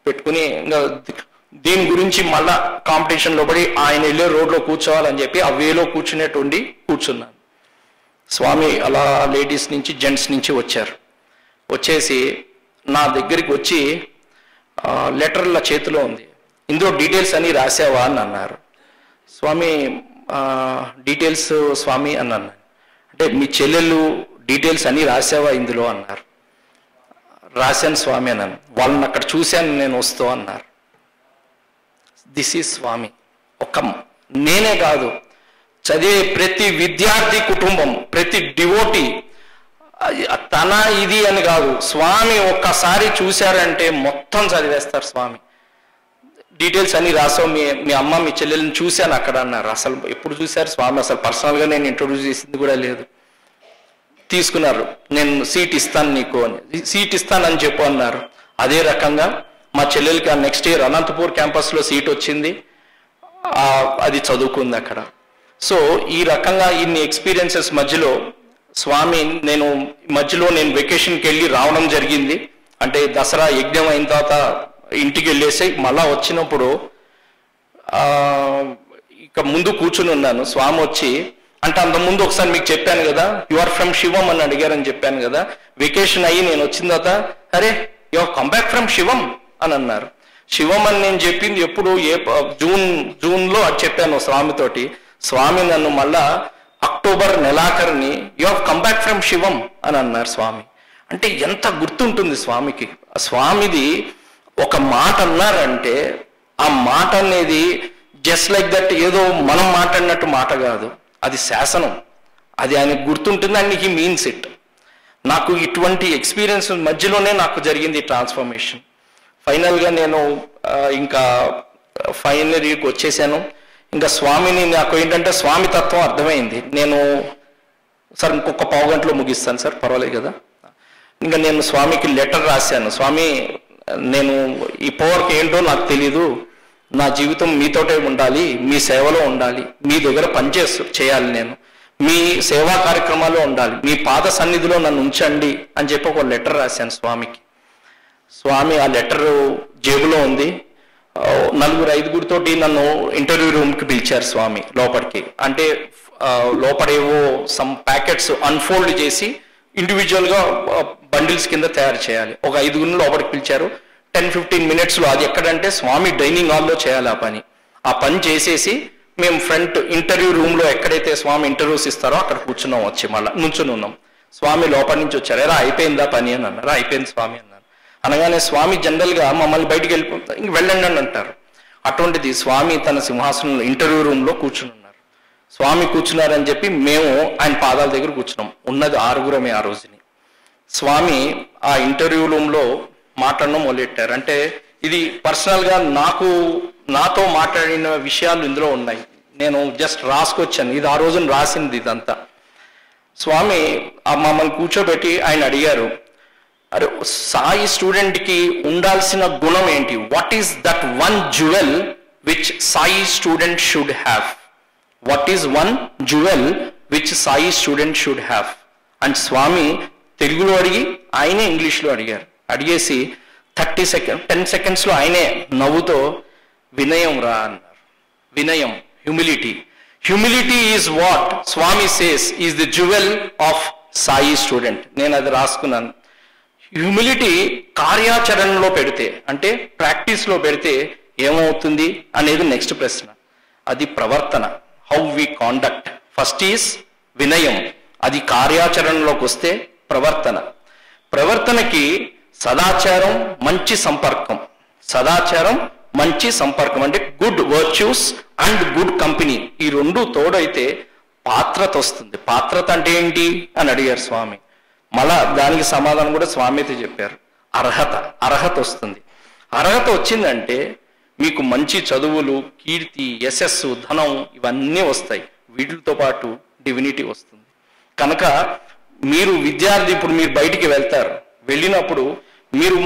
పెట్టుకుని ఇంకా దీని గురించి మళ్ళా కాంపిటీషన్లో పడి ఆయన వెళ్ళే రోడ్లో కూర్చోవాలని చెప్పి ఆ వేలో కూర్చునేటువంటి కూర్చున్నాను. స్వామి అలా లేడీస్ నుంచి జెంట్స్ నుంచి వచ్చారు. వచ్చేసి నా దగ్గరికి వచ్చి లెటర్ల చేతిలో ఉంది, ఇందులో డీటెయిల్స్ అన్నీ రాసావా అని అన్నారు. స్వామి డీటెయిల్స్ స్వామి అని అన్నాను. అంటే మీ చెల్లెళ్ళు డీటెయిల్స్ అన్నీ రాసావా ఇందులో అన్నారు. రాశాను స్వామి అన్నాను. వాళ్ళని అక్కడ చూశాను నేను వస్తూ అన్నారు. దిస్ ఈజ్ స్వామి. నేనే కాదు, చదివే ప్రతి విద్యార్థి కుటుంబం, ప్రతి డివోటీ తన ఇది అని కాదు, స్వామి ఒక్కసారి చూశారంటే మొత్తం చదివేస్తారు స్వామి. డీటెయిల్స్ అన్ని రాసావు, మీ అమ్మ మీ చెల్లెల్ని చూశాను అక్కడ అన్నారు. అసలు ఎప్పుడు చూశారు స్వామి? అసలు పర్సనల్గా నేను ఇంట్రొడ్యూస్ చేసింది కూడా లేదు. తీసుకున్నారు. నేను సీట్ ఇస్తాను నీకు అని, సీట్ ఇస్తానని చెప్పు అన్నారు. అదే రకంగా మా చెల్లెలకి ఆ నెక్స్ట్ ఇయర్ అనంతపూర్ క్యాంపస్లో సీట్ వచ్చింది. అది చదువుకుంది అక్కడ. సో ఈ రకంగా ఇన్ని ఎక్స్పీరియన్సెస్ మధ్యలో స్వామి నేను వెకేషన్కి వెళ్ళి రావడం జరిగింది. అంటే దసరా యజ్ఞం అయిన తర్వాత ఇంటికి వెళ్ళేసి మళ్ళా వచ్చినప్పుడు ఇక ముందు కూర్చుని ఉన్నాను. స్వామి వచ్చి అంటే అంతకుముందు ఒకసారి మీకు చెప్పాను కదా, యు ఆర్ ఫ్రమ్ శివం అని అడిగారని చెప్పాను కదా. వెకేషన్ అయ్యి నేను వచ్చిన తర్వాత అరే you have come back from Shivam అని అన్నారు. శివం అని నేను చెప్పింది ఎప్పుడు జూన్లో అది చెప్పాను స్వామితోటి. స్వామి నన్ను మళ్ళా అక్టోబర్ నెలాఖరిని you have come back from Shivam అని అన్నారు స్వామి. అంటే ఎంత గుర్తుంటుంది స్వామికి. స్వామిది ఒక మాట అన్నారంటే ఆ మాట అనేది జస్ట్ లైక్ దట్ ఏదో మనం మాట్లాడినట్టు మాట కాదు, అది శాసనం. అది ఆయనకు గుర్తుంటుంది అండ్ హీ మీన్స్ ఇట్. నాకు ఇటువంటి ఎక్స్పీరియన్స్ మధ్యలోనే నాకు జరిగింది ట్రాన్స్ఫర్మేషన్. ఫైనల్గా నేను ఇంకా ఫైనల్ ఇయర్కి వచ్చేసాను. ఇంకా స్వామిని నాకు ఏంటంటే స్వామి తత్వం అర్థమైంది. నేను సార్ ఇంకొక 15 గంటలో ముగిస్తాను సార్, పర్వాలేదు కదా. ఇంకా నేను స్వామికి లెటర్ రాశాను. స్వామి నేను ఈ పవర్కి ఏంటో నాకు తెలీదు, నా జీవితం మీతోటే ఉండాలి, మీ సేవలో ఉండాలి, మీ దగ్గర చేయాలి, నేను మీ సేవా కార్యక్రమాల్లో ఉండాలి, మీ పాద సన్నిధిలో నన్ను ఉంచండి అని చెప్పి ఒక లెటర్ రాశాను స్వామికి. స్వామి ఆ లెటర్ జేబులో ఉంది. 4-5 నన్ను ఇంటర్వ్యూ రూమ్కి పిలిచారు స్వామి లోపలికి. అంటే లోపడేవో సమ్ ప్యాకెట్స్ అన్ఫోల్డ్ చేసి ఇండివిజువల్గా బండిల్స్ కింద తయారు చేయాలి. ఒక 5 లోపలికి పిలిచారు. 10-15 మినిట్స్లో అది ఎక్కడంటే స్వామి డైనింగ్ హాల్లో చేయాలి ఆ పని చేసేసి మేము ఫ్రంట్ ఇంటర్వ్యూ రూమ్లో ఎక్కడైతే స్వామి ఇంటర్వ్యూస్ ఇస్తారో అక్కడ కూర్చున్నాం. వచ్చి మళ్ళీ నుంచుని ఉన్నాం. స్వామి లోపల నుంచి వచ్చారు. ఎలా అయిపోయిందా పని అని అన్నారు. అయిపోయింది స్వామి అన్నారు. అనగానే స్వామి జనరల్గా మమ్మల్ని బయటికి వెళ్ళిపోతారు, ఇంక వెళ్ళండి అని అంటారు. అటువంటిది స్వామి తన సింహాసనంలో ఇంటర్వ్యూ రూమ్లో కూర్చుని ఉన్నారు. స్వామి కూర్చున్నారని చెప్పి మేము ఆయన పాదాల దగ్గర కూర్చున్నాం. ఉన్నది 6 ఆ రోజుని. స్వామి ఆ ఇంటర్వ్యూ రూమ్లో మాట్లాడడం మొదలెట్టారు. అంటే ఇది పర్సనల్గా నాతో మాట్లాడిన విషయాలు ఇందులో ఉన్నాయి. నేను జస్ట్ రాసుకొచ్చాను, ఇది ఆ రోజున రాసింది ఇదంతా. స్వామి మమ్మల్ని కూర్చోబెట్టి ఆయన అడిగారు, అరే సాయి స్టూడెంట్కి ఉండాల్సిన గుణం ఏంటి? What is that one jewel which Sai student should have? What is one jewel which Sai student should have? And Swami తెలుగులో అడిగి ఆయనే ఇంగ్లీష్లో అడిగారు. అడిగేసి 10 సెకండ్స్లో ఆయనే నవ్వుతో వినయం రా అన్నారు. వినయం, humility. Humility is what Swami says is the jewel of Sai student. నేను అది రాసుకున్నాను. హ్యూమిలిటీ కార్యాచరణలో పెడితే, అంటే ప్రాక్టీస్లో పెడితే ఏమవుతుంది అనేది నెక్స్ట్ ప్రశ్న. అది ప్రవర్తన, how we conduct. First is వినయం, అది కార్యాచరణలోకి వస్తే ప్రవర్తన. ప్రవర్తనకి సదాచారం, మంచి సంపర్కం. సదాచారం, మంచి సంపర్కం అంటే good virtues and good company. ఈ రెండు తోడైతే పాత్రత వస్తుంది. పాత్రత అంటే ఏంటి అని అడిగారు స్వామి. మళ్ళా దానికి సమాధానం కూడా స్వామి అయితే చెప్పారు. అర్హత వస్తుంది. అర్హత వచ్చిందంటే మీకు మంచి చదువులు, కీర్తి, యశస్సు, ధనం ఇవన్నీ వస్తాయి. వీటితో పాటు డివినిటీ వస్తుంది. కనుక మీరు విద్యార్థి, ఇప్పుడు మీరు బయటికి వెళ్తారు, వెళ్ళినప్పుడు మీరు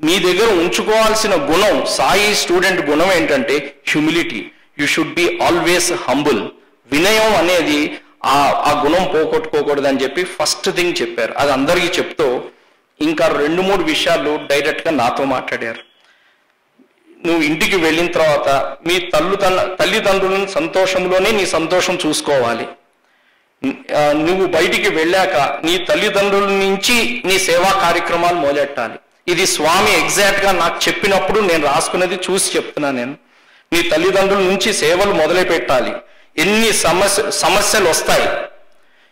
మీ దగ్గర ఉంచుకోవాల్సిన గుణం, సాయి స్టూడెంట్ గుణం ఏంటంటే humility. You should be always humble. వినయం అనేది ఆ గుణం పోగొట్టుకోకూడదని చెప్పి ఫస్ట్ థింగ్ చెప్పారు. అది అందరికీ చెప్తూ ఇంకా 2-3 విషయాలు డైరెక్ట్గా నాతో మాట్లాడారు. నువ్వు ఇంటికి వెళ్ళిన తర్వాత మీ తల్లిదండ్రులను సంతోషంలోనే నీ సంతోషం చూసుకోవాలి. నువ్వు బయటికి వెళ్ళాక నీ తల్లిదండ్రుల నుంచి నీ సేవా కార్యక్రమాలు మొదలెట్టాలి. ఇది స్వామి ఎగ్జాక్ట్గా నాకు చెప్పినప్పుడు నేను రాసుకున్నది చూసి చెప్తున్నాను. నేను నీ తల్లిదండ్రుల నుంచి సేవలు మొదలు పెట్టాలి. ఎన్ని సమస్యలు వస్తాయి,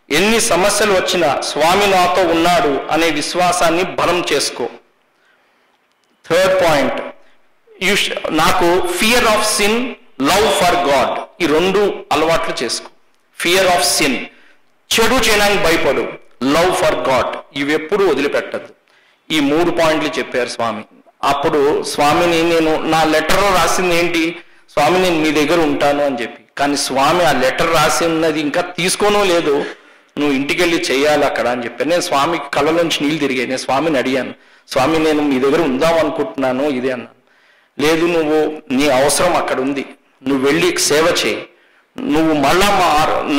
ఎన్ని సమస్యలు వచ్చినా స్వామి నాతో ఉన్నాడు అనే విశ్వాసాన్ని బలం చేసుకో. థర్డ్ పాయింట్, నాకు fear of sin, love for God, ఈ 2 అలవాట్లు చేసుకో. ఫియర్ ఆఫ్ సిన్, చెడు చేయడానికి భయపడు. లవ్ ఫర్ గాడ్, ఇవి ఎప్పుడు వదిలిపెట్టద్దు. ఈ 3 పాయింట్లు చెప్పారు స్వామి. అప్పుడు స్వామిని నేను నా లెటర్లో రాసింది ఏంటి, స్వామి నేను మీ దగ్గర ఉంటాను అని చెప్పి. కానీ స్వామి ఆ లెటర్ రాసి ఉన్నది ఇంకా తీసుకోనో లేదు, నువ్వు ఇంటికి వెళ్ళి చేయాలి అక్కడ అని చెప్పాను. నేను స్వామికి కళ్ళలోంచి నీళ్ళు తిరిగాయి. నేను స్వామిని అడిగాను, స్వామి నేను మీ దగ్గర ఉందాం అనుకుంటున్నాను ఇదే అన్నాను. లేదు, నువ్వు నీ అవసరం అక్కడ ఉంది, నువ్వు వెళ్ళి సేవ చేయి, నువ్వు మళ్ళా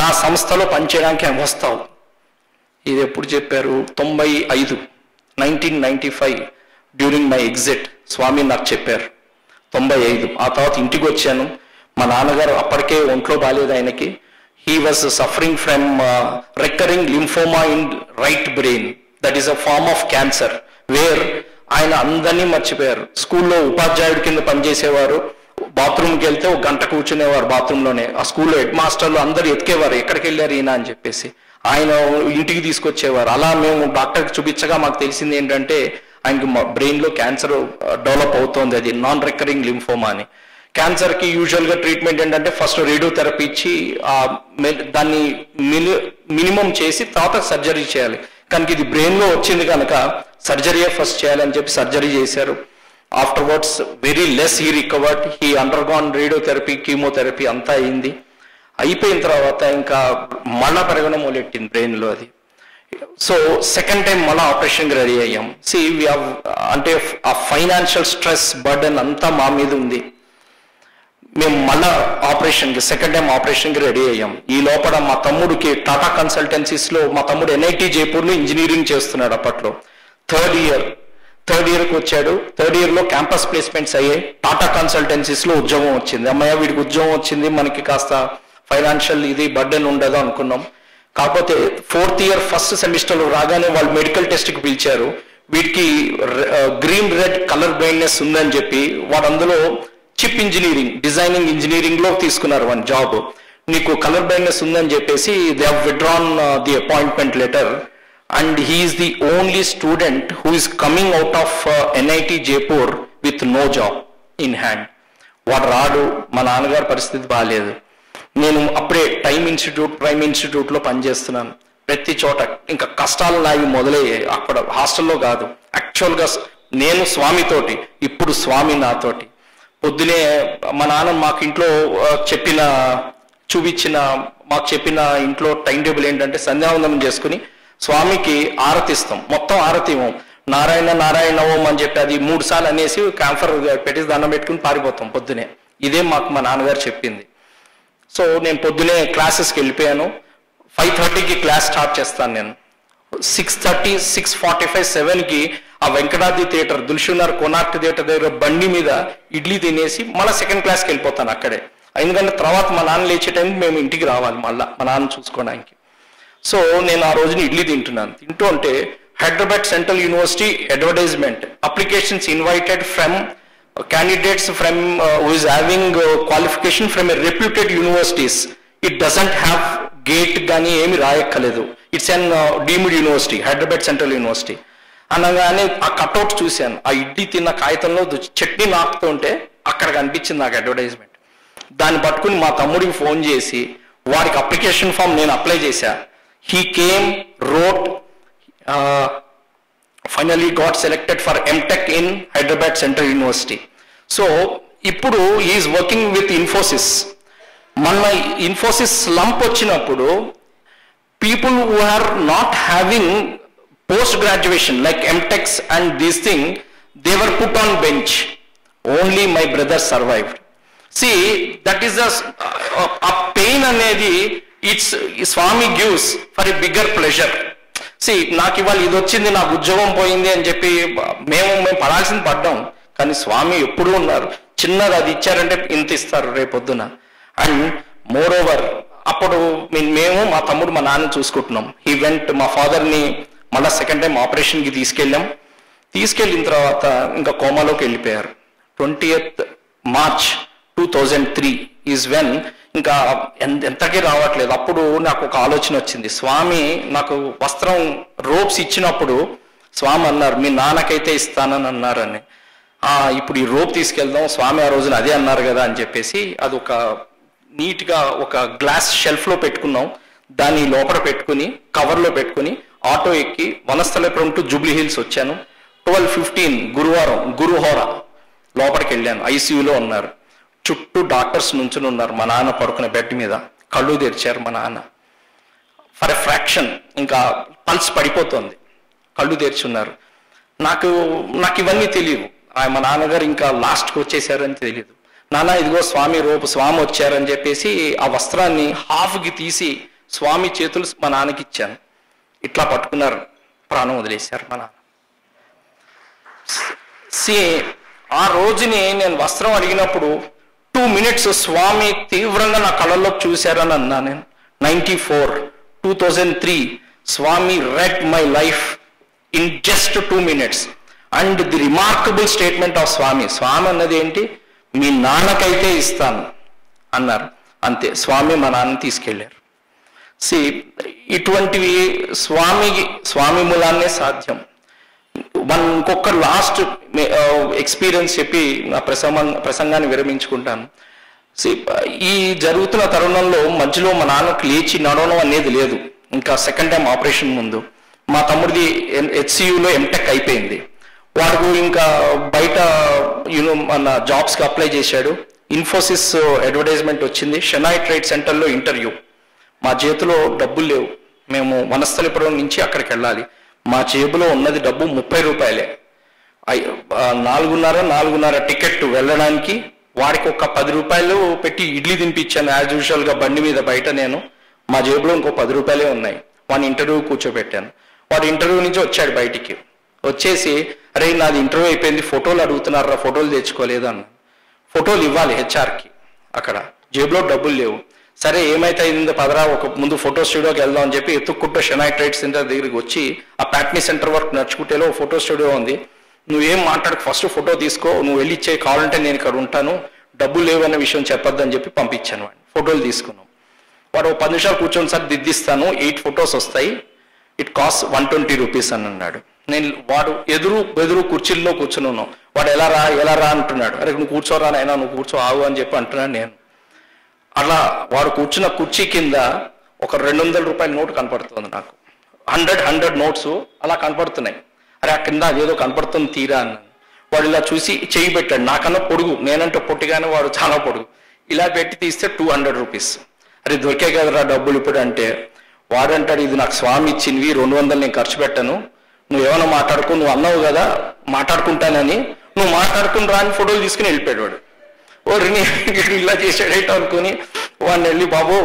నా సంస్థలో పనిచేయడానికి వస్తావు. ఇది ఎప్పుడు చెప్పారు? 1995 డ్యూరింగ్ మై ఎగ్జిట్ స్వామి నాకు చెప్పారు. 95. ఆ తర్వాత ఇంటికి వచ్చాను. మా నాన్నగారు అప్పటికే ఒంట్లో బాలేదు ఆయనకి. He was suffering from recurring lymphoma in right brain. That is a form of cancer where ఆయన అందరినీ మర్చిపోయారు. స్కూల్లో ఉపాధ్యాయుడి కింద పనిచేసేవారు. బాత్రూమ్కి వెళ్తే 1 గంట కూర్చునేవారు బాత్రూంలోనే. ఆ స్కూల్లో హెడ్ మాస్టర్లు అందరు ఎతికేవారు, ఎక్కడికి వెళ్ళారు ఈయన అని చెప్పేసి. ఆయన ఇంటికి తీసుకొచ్చేవారు. అలా మేము డాక్టర్కి చూపించగా మాకు తెలిసింది ఏంటంటే ఆయనకి బ్రెయిన్లో క్యాన్సర్ డెవలప్ అవుతోంది, అది నాన్ రికరింగ్ లింఫోమా అని. క్యాన్సర్కి యూజువల్గా ట్రీట్మెంట్ ఏంటంటే ఫస్ట్ రేడియోథెరపీ ఇచ్చి దాన్ని మినిమం చేసి తర్వాత సర్జరీ చేయాలి. కనుక ఇది బ్రెయిన్లో వచ్చింది కనుక సర్జరీయే ఫస్ట్ చేయాలని చెప్పి సర్జరీ చేశారు. Afterwards very less he recovered. He undergone radiotherapy, chemotherapy అంతా అయింది. అయిపోయిన తర్వాత ఇంకా మళ్ళా పెరగడం మొదలెట్టింది బ్రెయిన్లో అది. సో సెకండ్ టైం మళ్ళీ ఆపరేషన్కి రెడీ అయ్యాం. అంటే ఆ ఫైనాన్షియల్ స్ట్రెస్ బర్డెన్ అంతా మా మీద ఉంది. మేము మళ్ళా ఆపరేషన్కి సెకండ్ టైం ఆపరేషన్కి రెడీ అయ్యాం. ఈ లోపల మా తమ్ముడికి టాటా కన్సల్టెన్సీస్లో, మా తమ్ముడు ఎన్ఐటి జైపూర్లో ఇంజనీరింగ్ చేస్తున్నాడు అప్పట్లో. థర్డ్ ఇయర్కి వచ్చాడు. థర్డ్ ఇయర్లో క్యాంపస్ ప్లేస్మెంట్స్ అయ్యాయి. టాటా కన్సల్టెన్సీస్లో ఉద్యోగం వచ్చింది. అమ్మయ్య వీడికి ఉద్యోగం వచ్చింది, మనకి కాస్త ఫైనాన్షియల్ ఇది బర్డెన్ ఉండదు అనుకున్నాం. కాకపోతే 4th ఇయర్ ఫస్ట్ సెమిస్టర్లో రాగానే వాళ్ళు మెడికల్ టెస్ట్కి పిలిచారు. వీడికి గ్రీన్ రెడ్ కలర్ బ్లైండ్నెస్ ఉందని చెప్పి వాడు అందులో చిప్ ఇంజనీరింగ్, డిజైనింగ్ ఇంజనీరింగ్లో తీసుకున్నారు వన్ జాబ్. నీకు కలర్ బ్లైండ్నెస్ ఉందని చెప్పేసి they have withdrawn the appointment letter and he is the only student who is coming out of NIT Jaipur with no job in hand. వాడు రాడు, మా నాన్నగారి పరిస్థితి బాగాలేదు. నేను అప్పుడే ప్రైమ్ ఇన్స్టిట్యూట్లో పనిచేస్తున్నాను. ప్రతి చోట ఇంకా కష్టాలు నావి మొదలయ్యాయి. అక్కడ హాస్టల్లో కాదు, యాక్చువల్గా నేను స్వామితోటి, ఇప్పుడు స్వామి నాతోటి. పొద్దునే మా నాన్న మాకు ఇంట్లో మాకు చెప్పిన ఇంట్లో టైం టేబుల్ ఏంటంటే సంధ్యావందనం చేసుకుని స్వామికి ఆరతిస్తాం. మొత్తం ఆరతి ఇవ్వం, నారాయణ నారాయణ ఓం అని చెప్పి అది 3 సార్లు అనేసి క్యాంఫర్ పెట్టేసి దండం పెట్టుకుని పారిపోతాం పొద్దునే. ఇదే మాకు మా నాన్నగారు చెప్పింది. సో నేను పొద్దునే క్లాసెస్కి వెళ్ళిపోయాను. 5:30కి క్లాస్ స్టార్ట్ చేస్తాను నేను. 6:30, 6:45, 7కి ఆ వెంకటాద్రి థియేటర్, దిల్షునర్ కోనార్క్ థియేటర్ దగ్గర బండి మీద ఇడ్లీ తినేసి మళ్ళీ సెకండ్ క్లాస్కి వెళ్ళిపోతాను అక్కడే. ఎందుకంటే తర్వాత మా నాన్న లేచే టైంకి మేము ఇంటికి రావాలి మళ్ళీ మా నాన్న చూసుకోవడానికి. సో నేను ఆ రోజున ఇడ్లీ తింటూ ఉంటే Hyderabad central university advertisement, applications invited from candidates from who is having qualification from a reputed universities. It doesn't have gate గానీ ఏమి రాయక్కలేదు. It's an deemed university, Hyderabad central university అనగానే ఆ కట్అవుట్ చూశాను. ఆ ఇడ్లీ తిన్న కాగితంలో చట్నీ నాకుతూ ఉంటే అక్కడ కనిపించింది నాకు అడ్వర్టైజ్మెంట్. దాన్ని పట్టుకుని మా తమ్ముడికి ఫోన్ చేసి వాడికి అప్లికేషన్ ఫామ్ నేను అప్లై చేశా. He came, wrote, finally got selected for MTech in Hyderabad Central University. So ఇప్పుడు he is working with Infosys. మన Infosys slump వచ్చినప్పుడు people who are not having post graduation like MTechs and these things, they were put on bench. Only my brother survived. See, that is a pain అనేది it's Swami gives for a bigger pleasure. నాకు ఇవాళ ఇది వచ్చింది, నాకు ఉద్యోగం పోయింది అని చెప్పి మేము పడాల్సింది పడ్డాం. కానీ స్వామి ఎప్పుడూ ఉన్నారు. చిన్నది అది ఇచ్చారంటే ఇంత ఇస్తారు రేపొద్దున. అండ్ మోర్ ఓవర్ అప్పుడు మేము మా తమ్ముడు మా నాన్న చూసుకుంటున్నాం. ఈవెంట్ మా ఫాదర్ని మళ్ళీ సెకండ్ టైం ఆపరేషన్కి తీసుకెళ్ళిన తర్వాత ఇంకా కోమాలోకి వెళ్ళిపోయారు. 20th March 2003 ఈజ్ వెన్ ఇంకా ఎంతకీ రావట్లేదు. అప్పుడు నాకు ఒక ఆలోచన వచ్చింది. స్వామి నాకు వస్త్రం రోప్స్ ఇచ్చినప్పుడు స్వామి అన్నారు, మీ నాన్నకైతే ఇస్తానని అన్నారని. ఇప్పుడు ఈ రోప్ తీసుకెళ్దాం, స్వామి ఆ రోజున అదే అన్నారు కదా అని చెప్పేసి అది ఒక నీట్గా ఒక గ్లాస్ షెల్ఫ్లో పెట్టుకున్నాం. దాన్ని లోపల పెట్టుకుని కవర్లో పెట్టుకుని ఆటో ఎక్కి వనస్థలపురం టు జూబ్లీ హిల్స్ వచ్చాను. 12:15 గురువారం గురుహోర లోపలికి వెళ్ళాను. ICUలో ఉన్నారు. చుట్టూ డాక్టర్స్ నుంచుని ఉన్నారు. మా నాన్న పడుకున్న బెడ్ మీద కళ్ళు తెరిచారు. మా నాన్న ఫర్ ఎ ఫ్రాక్షన్ ఇంకా పల్స్ పడిపోతుంది, కళ్ళు తెరిచున్నారు. నాకు ఇవన్నీ తెలియదు. మా నాన్నగారు ఇంకా లాస్ట్కి వచ్చేసారని తెలియదు. నాన్న ఇదిగో స్వామి రోపు, స్వామి వచ్చారని చెప్పేసి ఆ వస్త్రాన్ని హాఫ్కి తీసి స్వామి చేతులు మా నాన్నకి ఇచ్చాను. ఇట్లా పట్టుకున్నారు, ప్రాణం వదిలేశారు మా నాన్న. ఆ రోజుని నేను వస్త్రం అడిగినప్పుడు 2 minutes స్వామి తీవ్రంగా నా కళ్ళల్లో చూశారని అన్నా నేను. 2003 స్వామి read my life in just 2 minutes. And the remarkable statement of స్వామి అన్నది ఏంటి, మీ నాన్నకైతే ఇస్తాను అన్నారు. అంతే, స్వామి మా నాన్న తీసుకెళ్ళారు. ఇటువంటివి స్వామి మూలాన్నే సాధ్యం. ఇంకొక లాస్ట్ ఎక్స్పీరియన్స్ చెప్పి నా ప్రసంగాన్ని విరమించుకుంటాను. ఈ జరుగుతున్న తరుణంలో మధ్యలో మా నాన్నకు లేచి నడవడం అనేది లేదు. ఇంకా సెకండ్ టైం ఆపరేషన్ ముందు మా తమ్ముడిది HCUలో MTech అయిపోయింది. వాడు ఇంకా బయట మన జాబ్స్కి అప్లై చేశాడు. ఇన్ఫోసిస్ అడ్వర్టైజ్మెంట్ వచ్చింది. షెనాయ్ ట్రేడ్ సెంటర్లో ఇంటర్వ్యూ. మా చేతిలో డబ్బులు లేవు. మేము వనస్థలిపురం నుంచి అక్కడికి వెళ్ళాలి. మా జేబులో ఉన్నది డబ్బు 30 రూపాయలే. 4.5 టికెట్ వెళ్ళడానికి. వాడికి ఒక 10 రూపాయలు పెట్టి ఇడ్లీ తినిపించాను యాజ్ యూజువల్గా బండి మీద బయట. నేను మా జేబులో ఇంకో 10 రూపాయలే ఉన్నాయి. వాడిని ఇంటర్వ్యూ కూర్చోబెట్టాను. వాడు ఇంటర్వ్యూ నుంచి వచ్చాడు బయటికి. వచ్చేసి అరే నాది ఇంటర్వ్యూ అయిపోయింది, ఫోటోలు అడుగుతున్నారా, ఫోటోలు తెచ్చుకోలేదు అన్న. ఫోటోలు ఇవ్వాలి HRకి. అక్కడ జేబులో డబ్బులు లేవు. సరే ఏమైతే అయిందో పదరా ఒక ముందు ఫోటో స్టూడియోకి వెళ్దాం అని చెప్పి ఎత్తుక్కుంటూ షెనాయ్ ట్రేడ్ సెంటర్ దగ్గరికి వచ్చి ఆ ప్యాట్నీ సెంటర్ వరకు నడుచుకుంటేలో ఫోటో స్టూడియో ఉంది. నువ్వేం మాట్లాడకు, ఫస్ట్ ఫోటో తీసుకో, నువ్వు వెళ్ళి ఇచ్చే కావాలంటే నేను ఇక్కడ ఉంటాను, డబ్బులు లేవన్న విషయం చెప్పొద్దని చెప్పి పంపించాను. వాడిని ఫోటోలు తీసుకున్నాం. వాడు 10 నిమిషాలు కూర్చొని సార్ దిద్దిస్తాను, 8 ఫొటోస్ వస్తాయి, ఇట్ కాస్ట్ 120 రూపీస్ అని అన్నాడు. నేను వాడు ఎదురు కుర్చీల్లో కూర్చుని ఉన్నాం. వాడు ఎలా రా అంటున్నాడు. అరే నువ్వు కూర్చోరా నాయనా, నువ్వు కూర్చో ఆగు అని చెప్పి అంటున్నాను నేను. అలా వాడు కూర్చున్న కుర్చీ కింద ఒక 200 రూపాయల నోటు కనపడుతుంది నాకు. 100 నోట్స్ అలా కనపడుతున్నాయి. అరే ఆ కింద అదేదో కనపడుతుంది తీరా అన్నాను. వాడు ఇలా చూసి చేయి పెట్టాడు. నాకన్నా పొడుగు, నేనంటే పొట్టిగానే వాడు చాలా పొడుగు. ఇలా పెట్టి తీస్తే 200 రూపీస్. అరే దొరికే కదరా డబ్బులు ఇప్పుడు అంటే, వాడంటాడు ఇది నాకు స్వామి ఇచ్చినవి, 200 నేను ఖర్చు పెట్టాను, నువ్వేమైనా మాట్లాడుకో, నువ్వు అన్నావు కదా మాట్లాడుకుంటానని, నువ్వు మాట్లాడుకుని రాని ఫోటోలు తీసుకుని వెళ్ళిపోయాడు వాడు. ఓరిని ఇలా చేసాడేటో అనుకుని వాడిని వెళ్ళి, బాబు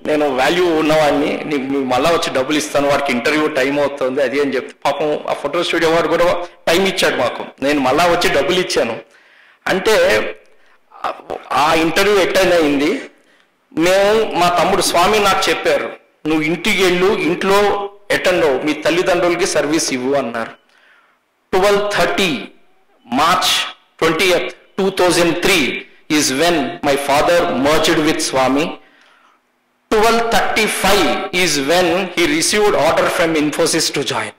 నేను వాల్యూ ఉన్నవాడిని, నీకు మళ్ళీ వచ్చి డబ్బులు ఇస్తాను, వాడికి ఇంటర్వ్యూ టైం అవుతుంది అది అని చెప్తే పాపం ఆ ఫోటో స్టూడియో వాడు కూడా టైం ఇచ్చాడు మాకు, నేను మళ్ళా వచ్చి డబ్బులు ఇచ్చాను. అంటే ఆ ఇంటర్వ్యూ అటెండ్ అయింది. మా తమ్ముడు స్వామి నాకు చెప్పారు, నువ్వు ఇంటికి వెళ్ళు, ఇంట్లో అటెండ్ అవ్వు, మీ తల్లిదండ్రులకి సర్వీస్ ఇవ్వు అన్నారు. 12:30 March 20th 2003 is when my father merged with Swami. 12:35 is when he received order from Infosys to join.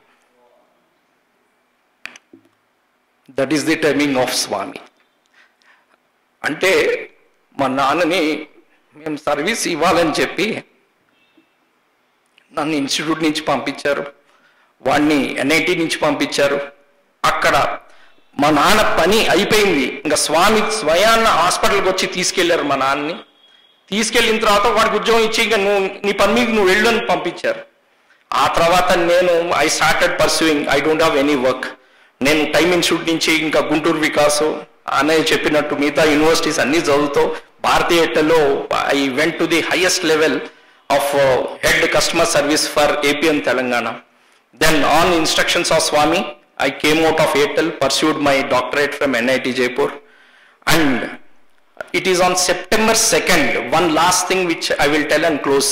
That is the timing of Swami. అంటే మా నాన్నని మేము సర్వీస్ ఇవ్వాలని చెప్పి నన్ను ఇన్స్టిట్యూట్ నుంచి పంపించారు, వాడిని NIT నుంచి పంపించారు. అక్కడ మా నాన్న పని అయిపోయింది, ఇంకా స్వామి స్వయాన్న హాస్పిటల్కి వచ్చి తీసుకెళ్లారు మా నాన్నని. తీసుకెళ్ళిన తర్వాత వాడికి ఉద్యోగం ఇచ్చి ఇంకా నీ పని మీకు నువ్వు వెళ్ళు అని పంపించారు. ఆ తర్వాత I started pursuing, I don't have any work. నేను టైమ్ ఇన్స్టిట్యూట్ నుంచి ఇంకా గుంటూరు వికాసు అన్నయ్య చెప్పినట్టు మిగతా యూనివర్సిటీస్ అన్ని చదువుతూ భారతీయ ఎయిర్టెల్లో I went to the highest level of head customer service for AP and Telangana. Then on instructions of Swami, I came out of Airtel, pursued my doctorate from NIT Jaipur, and it is on September 2nd, one last thing which I will tell and close.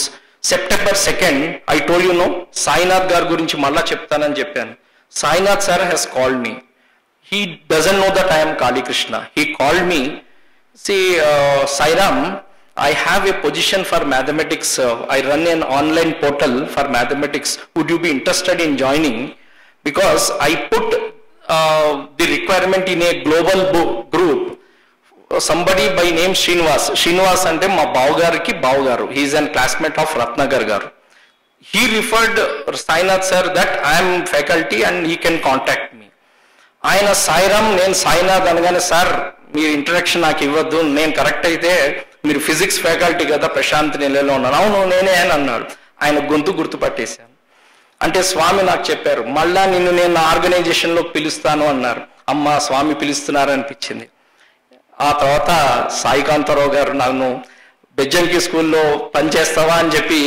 September 2nd, I told you no, Sainath gar gurinchi malla cheptanani cheppanu. Sainath sir has called me. He doesn't know that I am Kali Krishna. He called me, see Sairam, I have a position for mathematics. I run an online portal for mathematics. Would you be interested in joining? Because I put the requirement in a global group. Somebody by name Srinivas ante ma bavgariki bavgaru. He is a classmate of Ratnagar garu. He referred Sainath sir that I am faculty and he can contact me. ఆయన సాయిరామ్, నేను సాయినాథ్ అనగానే, sir మీరు introduction నాకు ఇవ్వద్దు, నేను correct అయితే మీరు physics faculty కదా ప్రశాంత్ నిలయలో ఉన్నారు. అవును నేనే అని అన్నాడు. ఆయన గొంతు గుర్తుపట్టేశాను. అంటే స్వామి నాకు చెప్పారు, మళ్ళా నిన్ను నేను నా ఆర్గనైజేషన్లోకి పిలుస్తాను అన్నారు. అమ్మ స్వామి పిలుస్తున్నారు అనిపించింది. ఆ తర్వాత సాయికాంతారావు గారు నన్ను బెజ్జంకి స్కూల్లో పనిచేస్తావా అని చెప్పి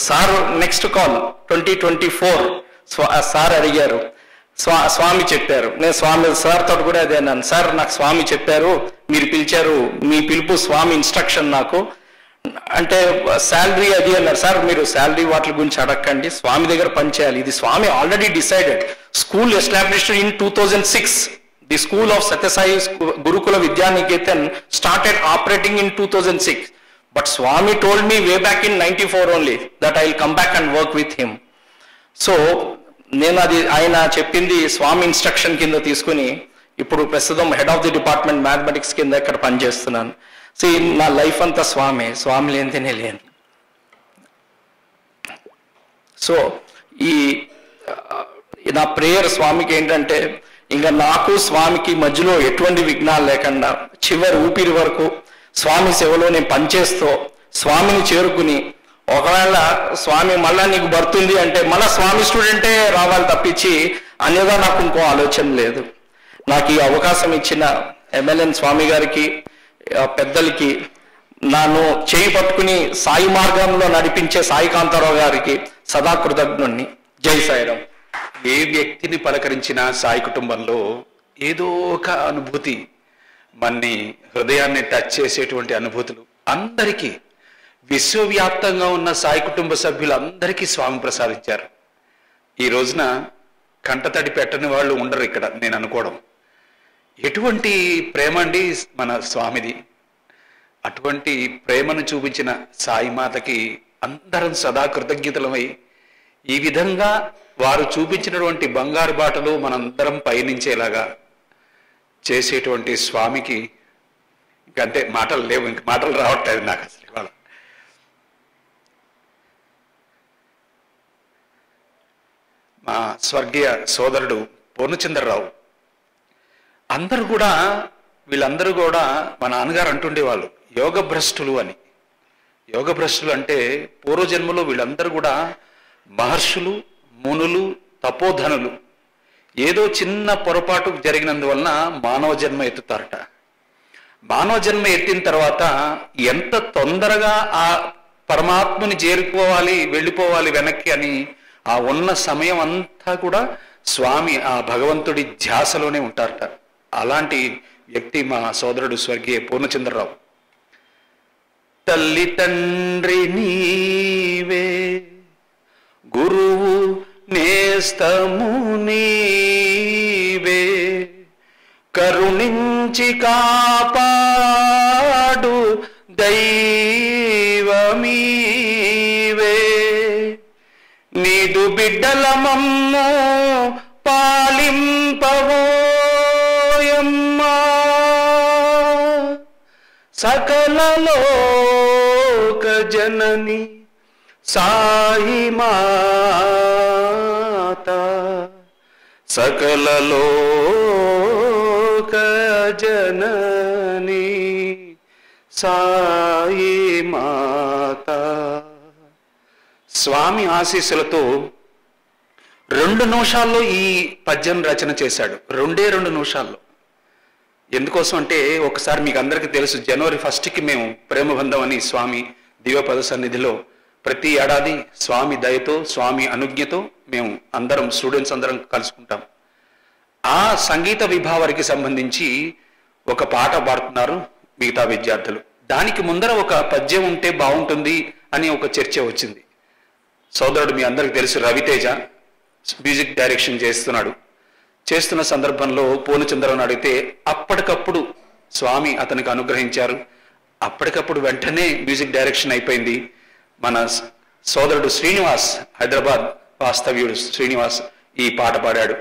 సార్ నెక్స్ట్ కాల్ 2024 సార్ అడిగారు, స్వామి చెప్పారు. నేను స్వామి సార్ తోటి కూడా అదే అన్నాను, సార్ నాకు స్వామి చెప్పారు, మీరు పిలిచారు, మీ పిలుపు స్వామి ఇన్స్ట్రక్షన్ నాకు అంటే శాలరీ అది అన్నారు. సార్ మీరు శాలరీ వాటి గురించి అడగండి, స్వామి దగ్గర పనిచేయాలి, ఇది Swami already decided. School established in 2006. The school of Sathya Sai Gurukula Vidyaniketan started operating in 2006. But Swami told me way back in 94 only that I will come back and work with him. So నేను అది ఆయన చెప్పింది స్వామి ఇన్స్ట్రక్షన్ కింద తీసుకుని ఇప్పుడు ప్రస్తుతం head of the department mathematics కింద ఇక్కడ పనిచేస్తున్నాను. సో నా లైఫ్ అంతా స్వామి లేనితేనే లేను. సో ఈ నా ప్రేయర్ స్వామికి ఏంటంటే, ఇంకా నాకు స్వామికి మధ్యలో ఎటువంటి విఘ్నాలు లేకుండా చివరి ఊపిరి వరకు స్వామి సేవలో నేను పనిచేస్తూ స్వామిని చేరుకుని, ఒకవేళ స్వామి మళ్ళా నీకు బర్తుంది అంటే మళ్ళా స్వామి స్టూడెంటే రావాలి తప్పించి అనేదా నాకు ఇంకో ఆలోచన లేదు. నాకు ఈ అవకాశం ఇచ్చిన MLN స్వామి గారికి, పెద్దలకి, నన్ను చేయి పట్టుకుని సాయి మార్గంలో నడిపించే సాయికాంతారావు గారికి సదా కృతజ్ఞుణ్ణి. జై సాయిరామ్. ఏ వ్యక్తిని పలకరించిన సాయి కుటుంబంలో ఏదో ఒక అనుభూతి, మన్ని హృదయాన్ని టచ్ చేసేటువంటి అనుభూతులు అందరికీ, విశ్వవ్యాప్తంగా ఉన్న సాయి కుటుంబ సభ్యులందరికీ స్వామి ప్రసాదించారు. ఈ రోజున కంటతడి పెట్టని వాళ్ళు ఉండరు ఇక్కడ నేను అనుకోవడం. ఎటువంటి ప్రేమ అండి మన స్వామిది. అటువంటి ప్రేమను చూపించిన సాయి మాతకి అందరం సదా కృతజ్ఞతలమై ఈ విధంగా వారు చూపించినటువంటి బంగారు బాటలు మనందరం పయనించేలాగా చేసేటువంటి స్వామికి ఇంకంతే మాటలు లేవు, ఇంక మాటలు రావట్లేదు నాకు అసలు ఇవాళ. మా స్వర్గీయ సోదరుడు పూర్ణచంద్రరావు వీళ్ళందరూ కూడా మా నాన్నగారు అంటుండేవాళ్ళు యోగ భ్రష్టులు అని. యోగ భ్రష్టులు అంటే పూర్వజన్మలో వీళ్ళందరూ కూడా మహర్షులు, మునులు, తపోధనులు. ఏదో చిన్న పొరపాటు జరిగినందువలన మానవ జన్మ ఎత్తుతారట. మానవ జన్మ ఎత్తిన తర్వాత ఎంత తొందరగా ఆ పరమాత్మని వెళ్ళిపోవాలి వెనక్కి అని ఆ ఉన్న సమయం అంతా కూడా స్వామి ఆ భగవంతుడి ధ్యాసలోనే ఉంటారట. అలాంటి వ్యక్తి మా సోదరుడు స్వర్గీయ పూర్ణచంద్రరావు. తల్లి తండ్రి నీవే, గురువు నేస్తము నీవే, కరుణించి కాపాడు దైవమీవే, నీదు బిడ్డల మమ్ము పాలింపవోయమ్మా, సకల లోక జనని సాయి మాత, సకల లోక జనని సాయి మాత. స్వామి ఆశీస్సులతో 2 నిమిషాల్లో ఈ పద్యం రచన చేశాడు. 2 నిమిషాల్లో. ఎందుకోసం అంటే ఒకసారి మీకు అందరికీ తెలుసు, జనవరి 1కి మేము ప్రేమబంధం అని స్వామి దివ్యపద సన్నిధిలో ప్రతి ఏడాది స్వామి దయతో, స్వామి అనుజ్ఞతో మేము అందరం స్టూడెంట్స్ అందరం కలుసుకుంటాం. ఆ సంగీత విభావానికి సంబంధించి ఒక పాట పాడుతున్నారు మిగతా విద్యార్థులు. దానికి ముందర ఒక పద్యం ఉంటే బాగుంటుంది అని ఒక చర్చ వచ్చింది. సోదరుడు మీ అందరికి తెలుసు, రవితేజ మ్యూజిక్ డైరెక్షన్ చేస్తున్న సందర్భంలో పూర్ణచంద్రరావుని అడిగితే అప్పటికప్పుడు స్వామి అతనికి అనుగ్రహించారు. అప్పటికప్పుడు వెంటనే మ్యూజిక్ డైరెక్షన్ అయిపోయింది. మన సోదరుడు శ్రీనివాస్, హైదరాబాద్ వాస్తవ్యుడు శ్రీనివాస్ ఈ పాట పాడాడు.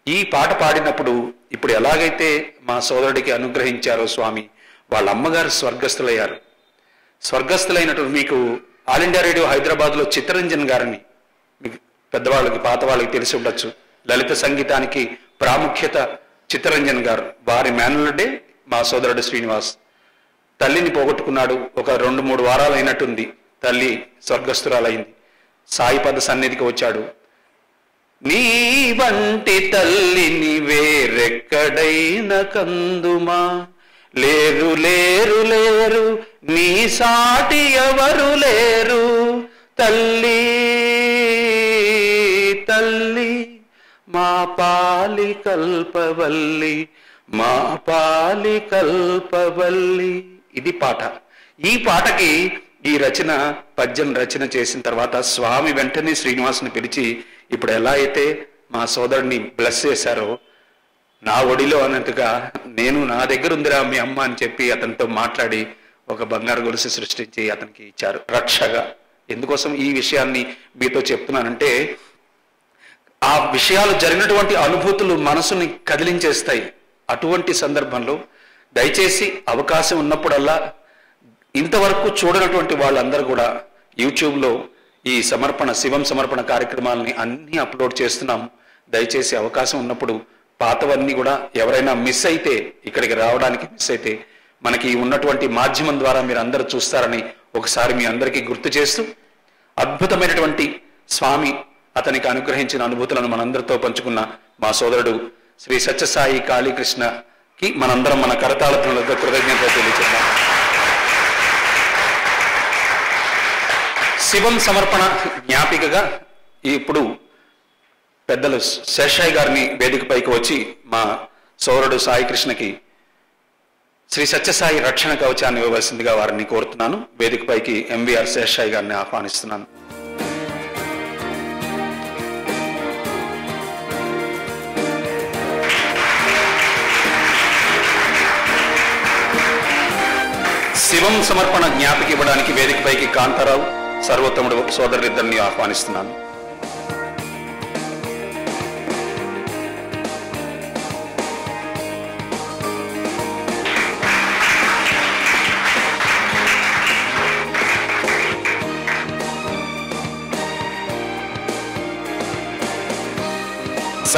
ఈ పాట పాడినప్పుడు ఇప్పుడు ఎలాగైతే మా సోదరుడికి అనుగ్రహించారో స్వామి, వాళ్ళ అమ్మగారు స్వర్గస్థులయ్యారు. స్వర్గస్థులైనటువంటి మీకు ఆల్ ఇండియా రేడియో హైదరాబాద్లో చిత్తరంజన్ గారిని మీకు పెద్దవాళ్ళకి పాత వాళ్ళకి తెలిసి ఉండొచ్చు. లలిత సంగీతానికి ప్రాముఖ్యత చిత్తరంజన్ గారు. వారి మేనల్లుడే మా సోదరుడు శ్రీనివాస్. తల్లిని పోగొట్టుకున్నాడు. ఒక 2-3 వారాలు అయినట్టుంది. తల్లి స్వర్గస్థురాలైంది. సాయిపద సన్నిధికి వచ్చాడు. నీ వంటి తల్లిని వేరెక్కడైన కందుమా, లేరు లేరు లేరు నీ సాటి ఎవరు లేరు, తల్లి తల్లి మా పాలి కల్పవల్లి, మా పాలి కల్పవల్లి. ఇది పాట. ఈ పాటకి ఈ పద్యం రచన చేసిన తర్వాత స్వామి వెంటనే శ్రీనివాసుని పిలిచి, ఇప్పుడు ఎలా అయితే మా సోదరుడిని బ్లెస్ చేశారో నా ఒడిలో అన్నట్టుగా నేను నా దగ్గర ఉందిరా మీ అమ్మ అని చెప్పి అతనితో మాట్లాడి ఒక బంగారు గొలుసు సృష్టించి అతనికి ఇచ్చారు రక్షగా. ఎందుకోసం ఈ విషయాన్ని మీతో చెప్తున్నానంటే, ఆ విషయాలు జరిగినటువంటి అనుభూతులు మనసుని కదిలించేస్తాయి. అటువంటి సందర్భంలో దయచేసి అవకాశం ఉన్నప్పుడల్లా ఇంతవరకు చూడనటువంటి వాళ్ళందరూ కూడా యూట్యూబ్లో ఈ శివం సమర్పణ కార్యక్రమాలని అన్నీ అప్లోడ్ చేస్తున్నాం. దయచేసి అవకాశం ఉన్నప్పుడు పాతవన్నీ కూడా ఎవరైనా మిస్ అయితే, ఇక్కడికి రావడానికి మిస్ అయితే, మనకి ఉన్నటువంటి మాధ్యమం ద్వారా మీరు అందరూ చూస్తారని ఒకసారి మీ అందరికీ గుర్తు చేస్తూ, అద్భుతమైనటువంటి స్వామి అతనికి అనుగ్రహించిన అనుభూతులను మనందరితో పంచుకున్న మా సోదరుడు శ్రీ సత్యసాయి కాళీకృష్ణకి మనందరం మన కరతాళధ్వనులతో కృతజ్ఞతలు తెలియజేద్దాం. శివం సమర్పణ జ్ఞాపికగా ఇప్పుడు పెద్దలు శేషాయి గారిని వేదికపైకి వచ్చి మా సోదరుడు సాయి కృష్ణకి శ్రీ సత్యసాయి రక్షణ కవచాన్ని ఇవ్వవలసిందిగా వారిని కోరుతున్నాను. వేదికపైకి ఎంవీఆర్ శేషాయి గారిని ఆహ్వానిస్తున్నాను. శివం సమర్పణ జ్ఞాపిక ఇవ్వడానికి వేదికపైకి కాంతారావు, సర్వోత్తముడు సోదరులిద్దరిని ఆహ్వానిస్తున్నాను.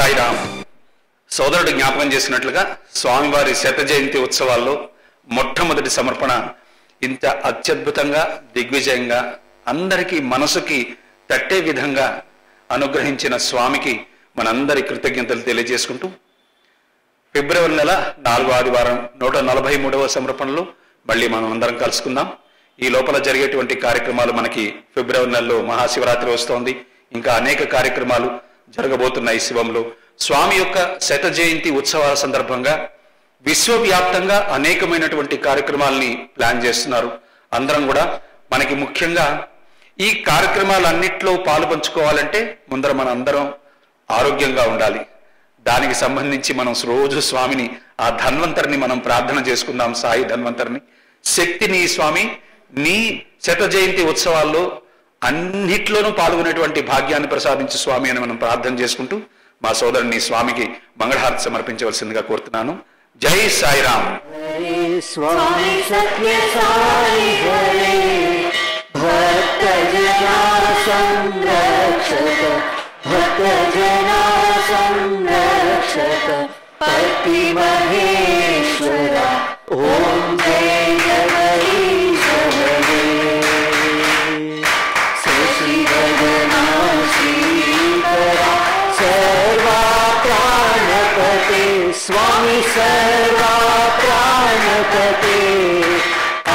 సాయిరామ్. సోదరుడు జ్ఞాపకం చేసినట్లుగా స్వామివారి శత జయంతి ఉత్సవాల్లో మొట్టమొదటి సమర్పణ ఇంత అత్యద్భుతంగా దిగ్విజయంగా అందరికీ మనసుకి తట్టే విధంగా అనుగ్రహించిన స్వామికి మనందరి కృతజ్ఞతలు తెలియజేసుకుంటూ ఫిబ్రవరి నెల 4వ ఆదివారం 143వ సమర్పణలో మళ్ళీ మనం అందరం కలుసుకుందాం. ఈ లోపల జరిగేటువంటి కార్యక్రమాలు మనకి ఫిబ్రవరి నెలలో మహాశివరాత్రి వస్తోంది. ఇంకా అనేక కార్యక్రమాలు జరగబోతున్నాయి. శివంలో స్వామి యొక్క శత జయంతి ఉత్సవాల సందర్భంగా విశ్వవ్యాప్తంగా అనేకమైనటువంటి కార్యక్రమాలని ప్లాన్ చేస్తున్నారు. అందరం కూడా మనకి ముఖ్యంగా ఈ కార్యక్రమాలన్నిట్లో పాలు పంచుకోవాలంటే ముందర మన అందరం ఆరోగ్యంగా ఉండాలి. దానికి సంబంధించి మనం రోజు స్వామిని ఆ ధన్వంతరిని మనం ప్రార్థన చేసుకుందాం. సాయి ధన్వంతరిని, శక్తిని స్వామి నీ శత జయంతి ఉత్సవాల్లో అన్నిట్లోనూ పాల్గొనేటువంటి భాగ్యాన్ని ప్రసాదించు స్వామి అని మనం ప్రార్థన చేసుకుంటూ మా సోదరుని స్వామికి మంగళహారతి సమర్పించవలసిందిగా కోరుతున్నాను. జై సాయిరామ్. స్వామి సత్య సాయి హరే భక్త జనా సంరక్షక భక్త జనా సంరక్షక పతి మహేశ్వర ఓం జయ జగదీశ హరే శశివదనా శ్రీకర సర్వా ప్రాణపతే స్వామి సర్వా ప్రాణపతే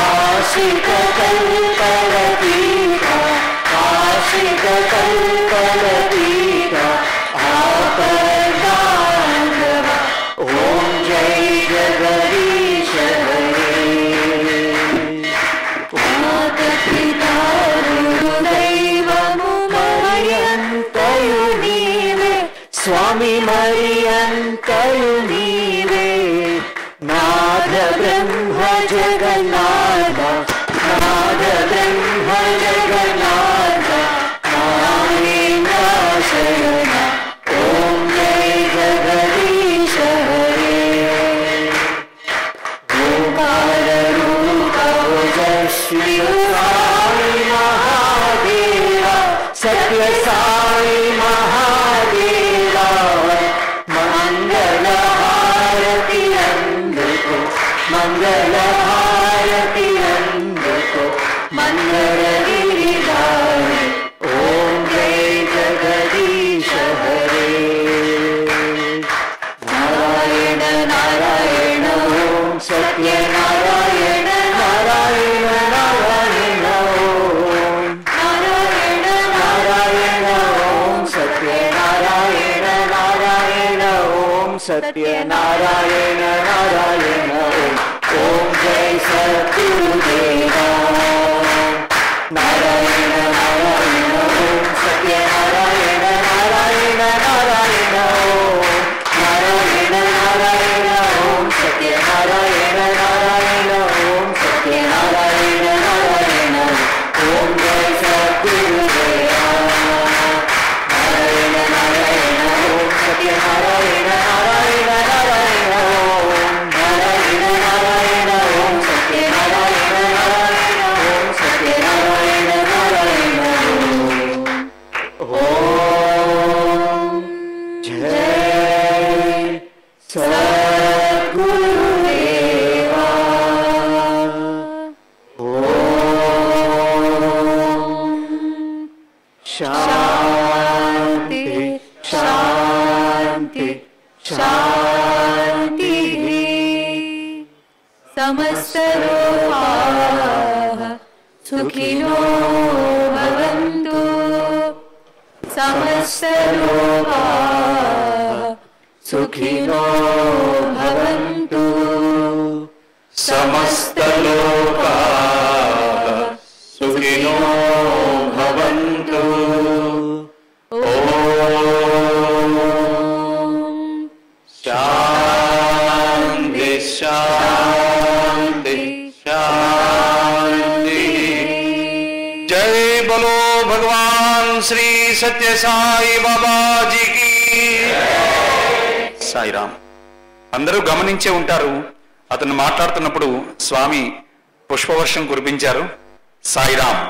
ఆశ్రిత కల్పలతీత ఆశ్రిత కల్పలతీత ఆపదాంధవ ఓం జై జగదీశ హరే దైవము మరియంతయు నీవే స్వామి మరియంతయు నీవే నాద బ్రహ్మ జగన్నాథ నాద బ్రహ్మ జగన్నాథ నామేంద్ర శరణ ఓం జయ జగదీశ హరే ఓంకార రూప ఓజస్వి సాయి మహాదేవ సత్య సాయి మహాదేవ మంగళ హారతి అందుకో మంగళ హారతి అందుకో మంగళ గిరిధారి ఓం జయ జగదీశ హరే నారాయణ నారాయణ ఓం సత్య నారాయణ నారాయణ నారాయణ ఓం నారాయణ నారాయణ ఓం సత్య నారాయణ నారాయణ ఓం సత్య నారాయణ నారాయణ ఓం జై సద్గురుదేవా నారాయణ నారాయణ ఓం సత్య నారాయణ నారాయణ నారాయణ ఓం నారాయణ నారాయణ ఓం సత్య నారాయణ నారాయణ ఓం సత్య నారాయణ నారాయణ ఓం జై సద్గురుదేవా నారాయణ నారాయణ ఓం సత్య నారాయణ నారాయణ నారాయణ ఓం నారాయణ నారాయణ ఓం సత్య నారాయణ నారాయణ ఓం సత్య నారాయణ నారాయణ ఓం జై సద్గురుదేవా ఓం శాంతి శాంతి శాంతి సమస్తలోకాః సుఖినో భవంతు సమస్తలోకాః సుఖినో భవంతు సమస్తలోకాః సుఖినో భవంతు. ఓం శాంతి శాంతి శాంతి. జై బలో భగవాన్ శ్రీ సత్య సాయి బాబాజీకి సాయిరామ్. అందరూ గమనించే ఉంటారు, అతను మాట్లాడుతున్నప్పుడు స్వామి పుష్పవర్షం కురిపించారు. సాయిరామ్.